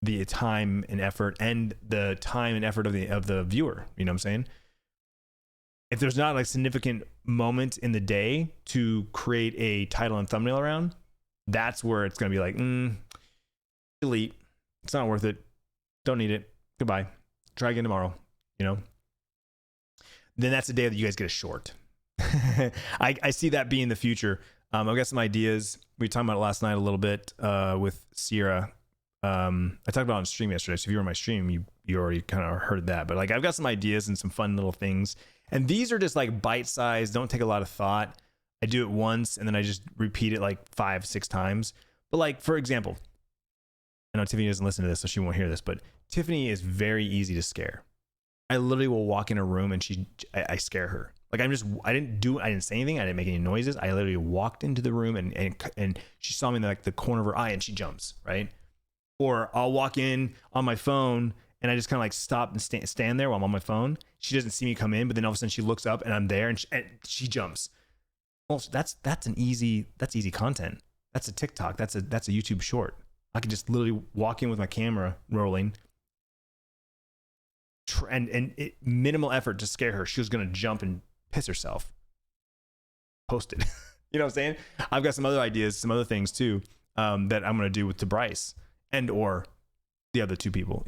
the time and effort and the time and effort of the viewer. You know what I'm saying? If there's not like significant moment in the day to create a title and thumbnail around, that's where it's going to be like, delete. It's not worth it. Don't need it. Goodbye. Try again tomorrow. Then that's the day that you guys get a short. I see that being the future. I've got some ideas. We were talking about it last night a little bit with Sierra. I talked about it on stream yesterday. So if you were on my stream, you already kind of heard that. But like I've got some ideas and some fun little things. And these are just like bite-sized, don't take a lot of thought. I do it once and then I just repeat it like 5-6 times. But like, for example, I know Tiffany doesn't listen to this, so she won't hear this, but Tiffany is very easy to scare. I literally will walk in a room and I scare her. Like I didn't say anything. I didn't make any noises. I literally walked into the room and she saw me in like the corner of her eye and she jumps, right? Or I'll walk in on my phone and I just kind of like stop and stand there while I'm on my phone. She doesn't see me come in, but then all of a sudden she looks up and I'm there and she jumps. Well, that's easy content. That's a TikTok. That's a YouTube short. I could just literally walk in with my camera rolling and minimal effort to scare her. She was going to jump and piss herself. Post it. You know what I'm saying? I've got some other ideas, some other things too, that I'm going to do with Bryce and or the other two people,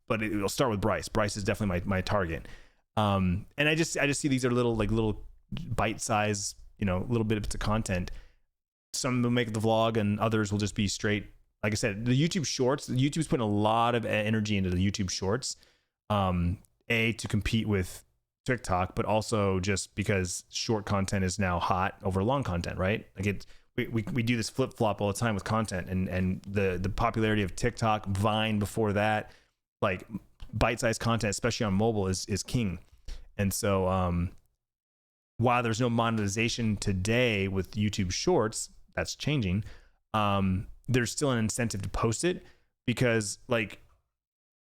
but it'll start with Bryce. Bryce is definitely my target. And I just see these are little bite size, little bits of content. Some will make the vlog and others will just be straight. Like I said, the YouTube shorts, YouTube's putting a lot of energy into the YouTube shorts, to compete with TikTok, but also just because short content is now hot over long content, right? Like we do this flip flop all the time with content and the popularity of TikTok, Vine before that, like bite-sized content, especially on mobile is king. And so, while there's no monetization today with YouTube Shorts, that's changing. There's still an incentive to post it because like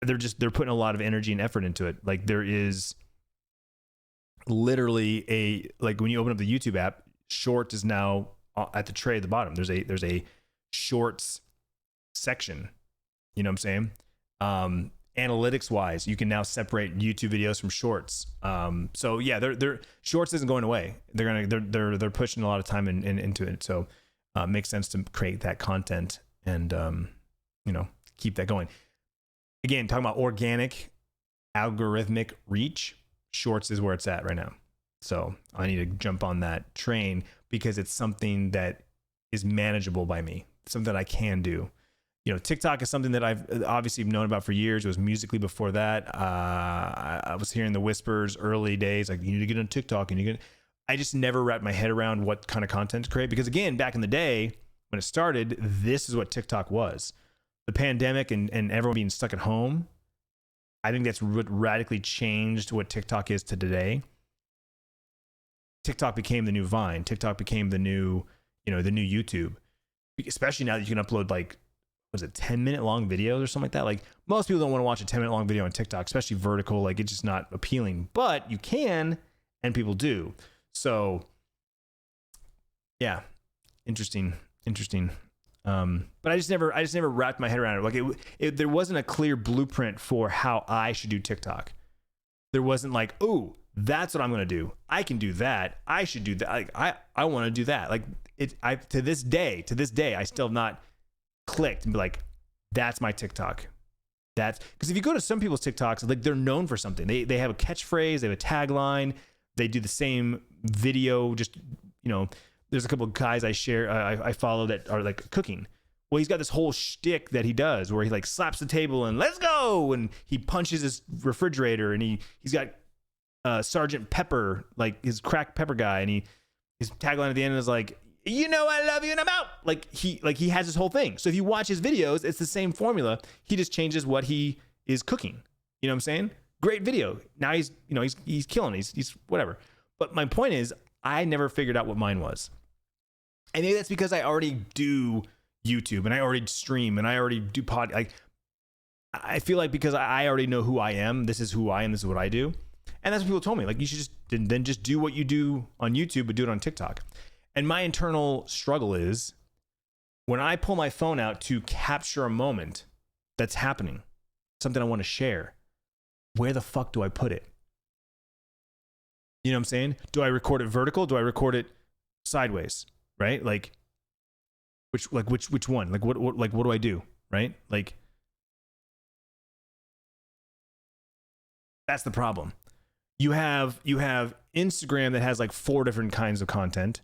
they're putting a lot of energy and effort into it. Like there is literally like when you open up the YouTube app, Shorts is now at the tray at the bottom. There's a Shorts section. You know what I'm saying? Analytics wise, you can now separate YouTube videos from Shorts. So yeah, they're Shorts isn't going away. They're pushing a lot of time into it. So it makes sense to create that content and keep that going. Again, talking about organic algorithmic reach, Shorts is where it's at right now. So I need to jump on that train because it's something that is manageable by me, something that I can do. TikTok is something that I've obviously known about for years. It was Musical.ly before that. I was hearing the whispers early days, like you need to get on TikTok and I just never wrapped my head around what kind of content to create because again, back in the day when it started, this is what TikTok was. The pandemic and everyone being stuck at home, I think that's what radically changed what TikTok is to today. TikTok became the new Vine. TikTok became the new YouTube, especially now that you can upload like, was it 10-minute long videos or something like that? Like most people don't want to watch a 10-minute long video on TikTok, especially vertical. Like it's just not appealing, but you can, and people do. So yeah, interesting. But I just never wrapped my head around it. Like there wasn't a clear blueprint for how I should do TikTok. There wasn't like, oh, that's what I'm going to do. I can do that. I should do that. Like I want to do that. Like to this day, I still have not clicked and be like, that's my TikTok. That's because if you go to some people's TikToks, like they're known for something. They have a catchphrase, they have a tagline, they do the same video. Just there's a couple of guys I follow that are like cooking. Well, he's got this whole shtick that he does where he like slaps the table and let's go, and he punches his refrigerator, and he's got Sergeant Pepper, like his cracked pepper guy, and his tagline at the end is like, I love you and I'm out. Like he has this whole thing. So if you watch his videos, it's the same formula. He just changes what he is cooking. You know what I'm saying? Great video. Now he's killing. He's whatever. But my point is, I never figured out what mine was. And maybe that's because I already do YouTube and I already stream and I already do like I feel like because I already know who I am. This is who I am. This is what I do. And that's what people told me. Like you should just do what you do on YouTube, but do it on TikTok. And my internal struggle is when I pull my phone out to capture a moment that's happening, something I want to share, where the fuck do I put it? You know what I'm saying? Do I record it vertical? Do I record it sideways? Right? Like which one? Like what do I do? Right? Like that's the problem. You have Instagram that has like 4 different kinds of content.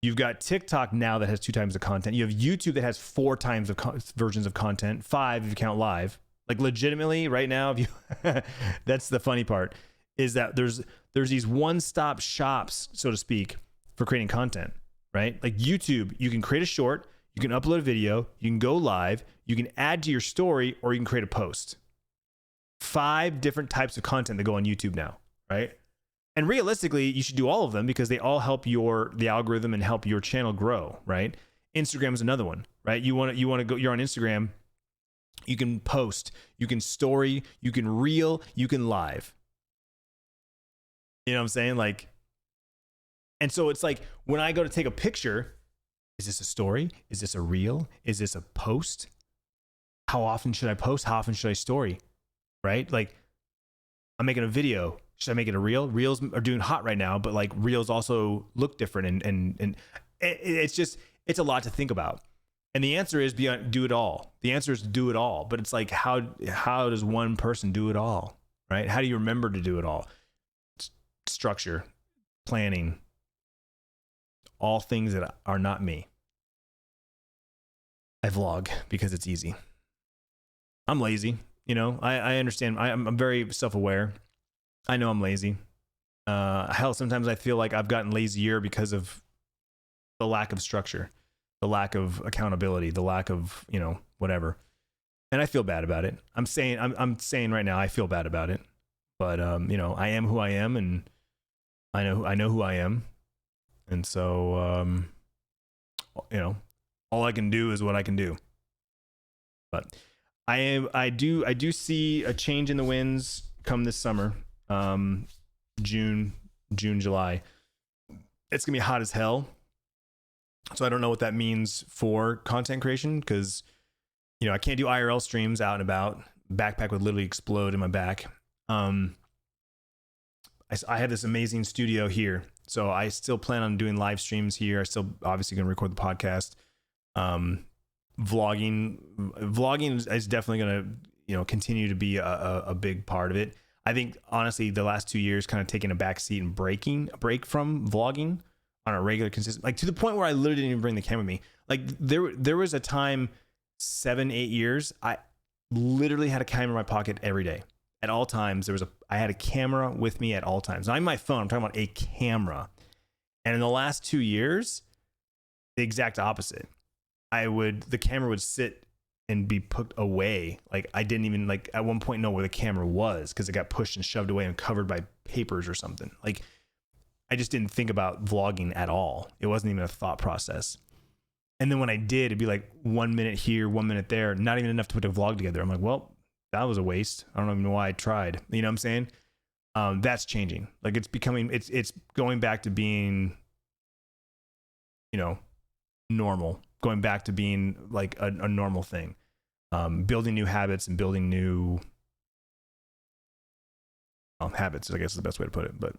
You've got TikTok now that has 2 times the content. You have YouTube that has 4 times of versions of content, 5 if you count live. Like legitimately right now, if you that's the funny part, is that there's these one-stop shops, so to speak, for creating content, right? Like YouTube, you can create a short, you can upload a video, you can go live, you can add to your story, or you can create a post. 5 different types of content that go on YouTube now, right? And realistically, you should do all of them because they all help the algorithm and help your channel grow, right? Instagram is another one, right? You want to go, you're on Instagram, you can post, you can story, you can reel, you can live. You know what I'm saying? Like, and so it's like when I go to take a picture, is this a story? Is this a reel? Is this a post? How often should I post? How often should I story? Right? Like I'm making a video. Should I make it a reel? Reels are doing hot right now, but like reels also look different and it's a lot to think about. And the answer is do it all. The answer is do it all. But it's like, how does one person do it all? Right? How do you remember to do it all? Structure, planning, all things that are not me. I vlog because it's easy. I'm lazy. I understand. I'm very self-aware. I know I'm lazy. Hell, sometimes I feel like I've gotten lazier because of the lack of structure, the lack of accountability, the lack of, whatever. And I feel bad about it. I'm saying right now, I feel bad about it, but I am who I am. And I know who I am. And so, all I can do is what I can do. But I do see a change in the winds come this summer. June, July. It's gonna be hot as hell. So I don't know what that means for content creation, because I can't do IRL streams out and about. Backpack would literally explode in my back. I have this amazing studio here, so I still plan on doing live streams here. I still obviously gonna record the podcast. Vlogging is definitely gonna continue to be a big part of it. I think honestly the last 2 years kind of taking a back seat and break from vlogging on a regular consistent, like to the point where I literally didn't even bring the camera with me. Like there was a time 7-8 years I literally had a camera in my pocket every day at all times. I had a camera with me at all times. Not even my phone, I'm talking about a camera. And in the last 2 years, the exact opposite. The camera would sit and be put away. Like I didn't even at one point know where the camera was, because it got pushed and shoved away and covered by papers or something. Like I just didn't think about vlogging at all. It wasn't even a thought process. And then when I did, it'd be like 1 minute here, 1 minute there, not even enough to put a vlog together. I'm like, well, that was a waste. I don't even know why I tried. You know what I'm saying? That's changing. Like it's going back to being, normal, going back to being like a normal thing. Building new habits and building new habits, I guess is the best way to put it. But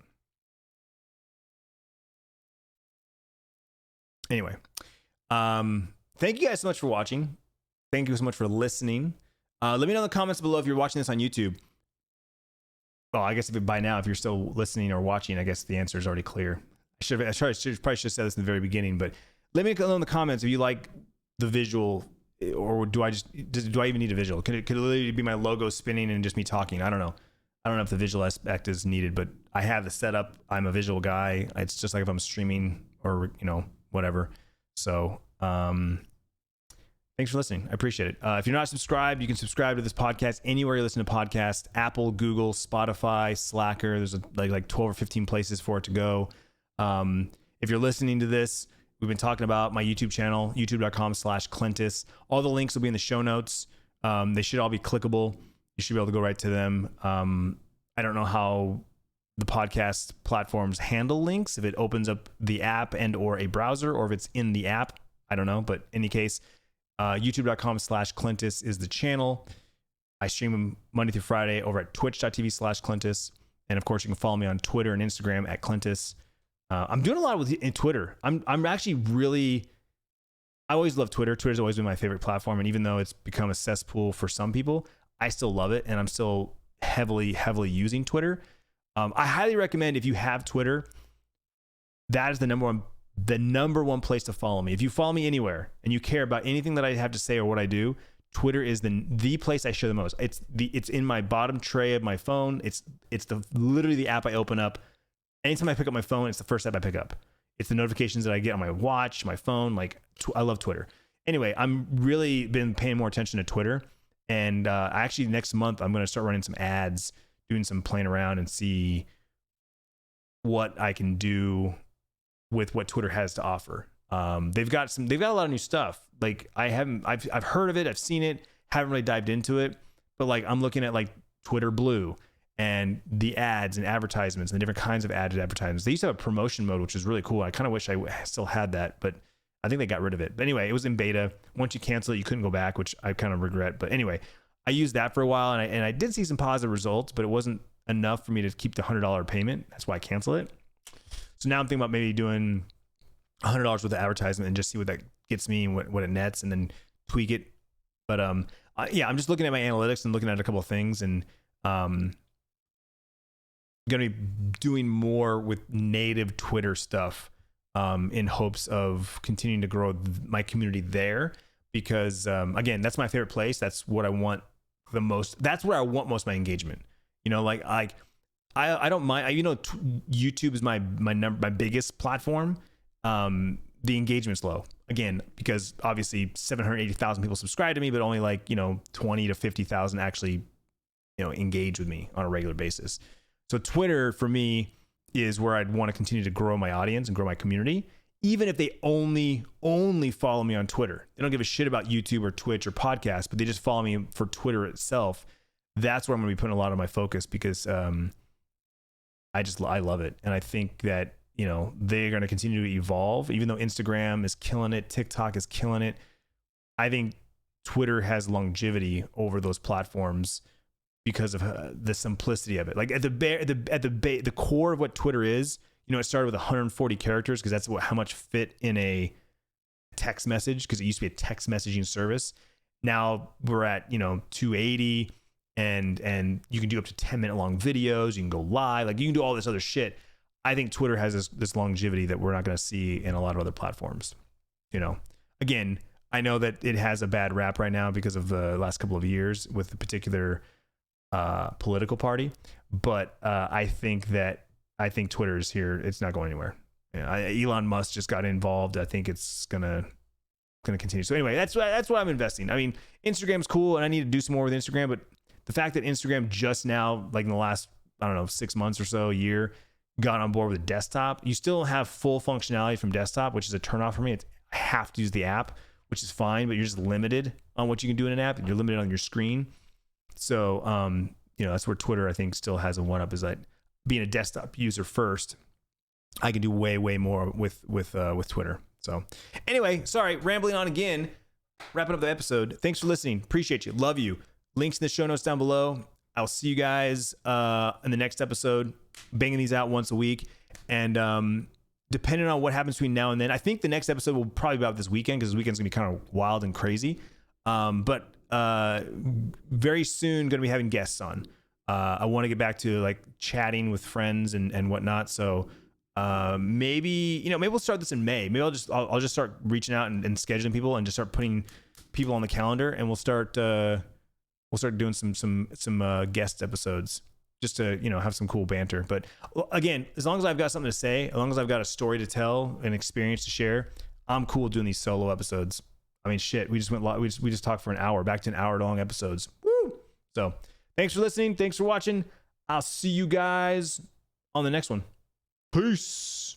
anyway, thank you guys so much for watching. Thank you so much for listening. Let me know in the comments below if you're watching this on YouTube. Well, I guess by now, if you're still listening or watching, I guess the answer is already clear. I probably should have said this in the very beginning, but let me know in the comments if you like the visual, or do I even need a visual? Could it literally be my logo spinning and just me talking? I don't know. I don't know if the visual aspect is needed, but I have the setup. I'm a visual guy. It's just like if I'm streaming or, whatever. So, thanks for listening. I appreciate it. If you're not subscribed, you can subscribe to this podcast anywhere you listen to podcasts: Apple, Google, Spotify, Slacker. There's like 12 or 15 places for it to go. If you're listening to this, we've been talking about my YouTube channel, youtube.com/Clintus. All the links will be in the show notes. They should all be clickable. You should be able to go right to them. I don't know how the podcast platforms handle links, if it opens up the app and or a browser, or if it's in the app. I don't know, but in any case, youtube.com/Clintus is the channel. I stream them Monday through Friday over at twitch.tv/Clintus. And of course, you can follow me on Twitter and Instagram at Clintus. I'm doing a lot in Twitter. I'm actually really, I always love Twitter. Twitter's always been my favorite platform. And even though it's become a cesspool for some people, I still love it. And I'm still heavily using Twitter. I highly recommend, if you have Twitter, that is the number one place to follow me. If you follow me anywhere and you care about anything that I have to say or what I do, Twitter is the place I share the most. It's in my bottom tray of my phone. It's literally the app I open up. Anytime I pick up my phone, it's the first app I pick up. It's the notifications that I get on my watch, my phone. I love Twitter. Anyway, I'm really been paying more attention to Twitter. And actually next month, I'm going to start running some ads, doing some playing around, and see what I can do with what Twitter has to offer. They've got a lot of new stuff. Like I've heard of it. I've seen it. Haven't really dived into it, but I'm looking at Twitter Blue and the ads and advertisements and the different kinds of added advertisements. They used to have a promotion mode, which is really cool. I kind of wish I still had that, but I think they got rid of it. But anyway, it was in beta. Once you cancel it, you couldn't go back, which I kind of regret. But anyway, I used that for a while, and I did see some positive results, but it wasn't enough for me to keep the $100 payment. That's why I canceled it. So now I'm thinking about maybe doing $100 worth of advertisement and just see what that gets me and what it nets, and then tweak it. But yeah, I'm just looking at my analytics and looking at a couple of things, and going to be doing more with native Twitter stuff in hopes of continuing to grow my community there, because again, that's my favorite place. That's what I want the most. That's where I want most of my engagement. I don't mind. YouTube is my biggest platform. The engagement's low, again, because obviously 780,000 people subscribe to me, but only 20 to 50,000 actually engage with me on a regular basis. So Twitter for me is where I'd want to continue to grow my audience and grow my community. Even if they only follow me on Twitter, they don't give a shit about YouTube or Twitch or podcasts, but they just follow me for Twitter itself. That's where I'm going to be putting a lot of my focus, because I love it. And I think that, you know, they're going to continue to evolve, even though Instagram is killing it. TikTok is killing it. I think Twitter has longevity over those platforms because of the simplicity of it. Like at the core of what Twitter is, you know, it started with 140 characters because that's how much fit in a text message, because it used to be a text messaging service. Now we're at, you know, 280, and you can do up to 10-minute long videos. You can go live, like you can do all this other shit. I think Twitter has this longevity that we're not going to see in a lot of other platforms. You know, again, I know that it has a bad rap right now because of the last couple of years with the particular political party, but I think Twitter is here. It's not going anywhere. You know, Elon Musk just got involved. I think it's gonna continue. So anyway, that's what I'm investing. I mean, Instagram's cool, and I need to do some more with Instagram. But the fact that Instagram just now, like in the last, I don't know, 6 months or so, a year, got on board with desktop. You still have full functionality from desktop, which is a turnoff for me. I have to use the app, which is fine, but you're just limited on what you can do in an app, and you're limited on your screen. So, you know, that's where Twitter, I think, still has a one-up, is that being a desktop user first, I can do way more with Twitter. So anyway, sorry, rambling on again, wrapping up the episode. Thanks for listening. Appreciate you. Love you. Links in the show notes down below. I'll see you guys in the next episode, banging these out once a week. And depending on what happens between now and then, I think the next episode will probably be about this weekend, because this weekend's gonna be kind of wild and crazy. But very soon going to be having guests on. I want to get back to like chatting with friends and whatnot. So maybe we'll start this in May. Maybe I'll just start reaching out and scheduling people, and just start putting people on the calendar, and we'll start doing some guest episodes, just to, you know, have some cool banter. But again, as long as I've got something to say, as long as I've got a story to tell, an experience to share, I'm cool doing these solo episodes. I mean, shit, we just talked for an hour, back to an hour-long episodes. Woo! So thanks for listening. Thanks for watching. I'll see you guys on the next one. Peace.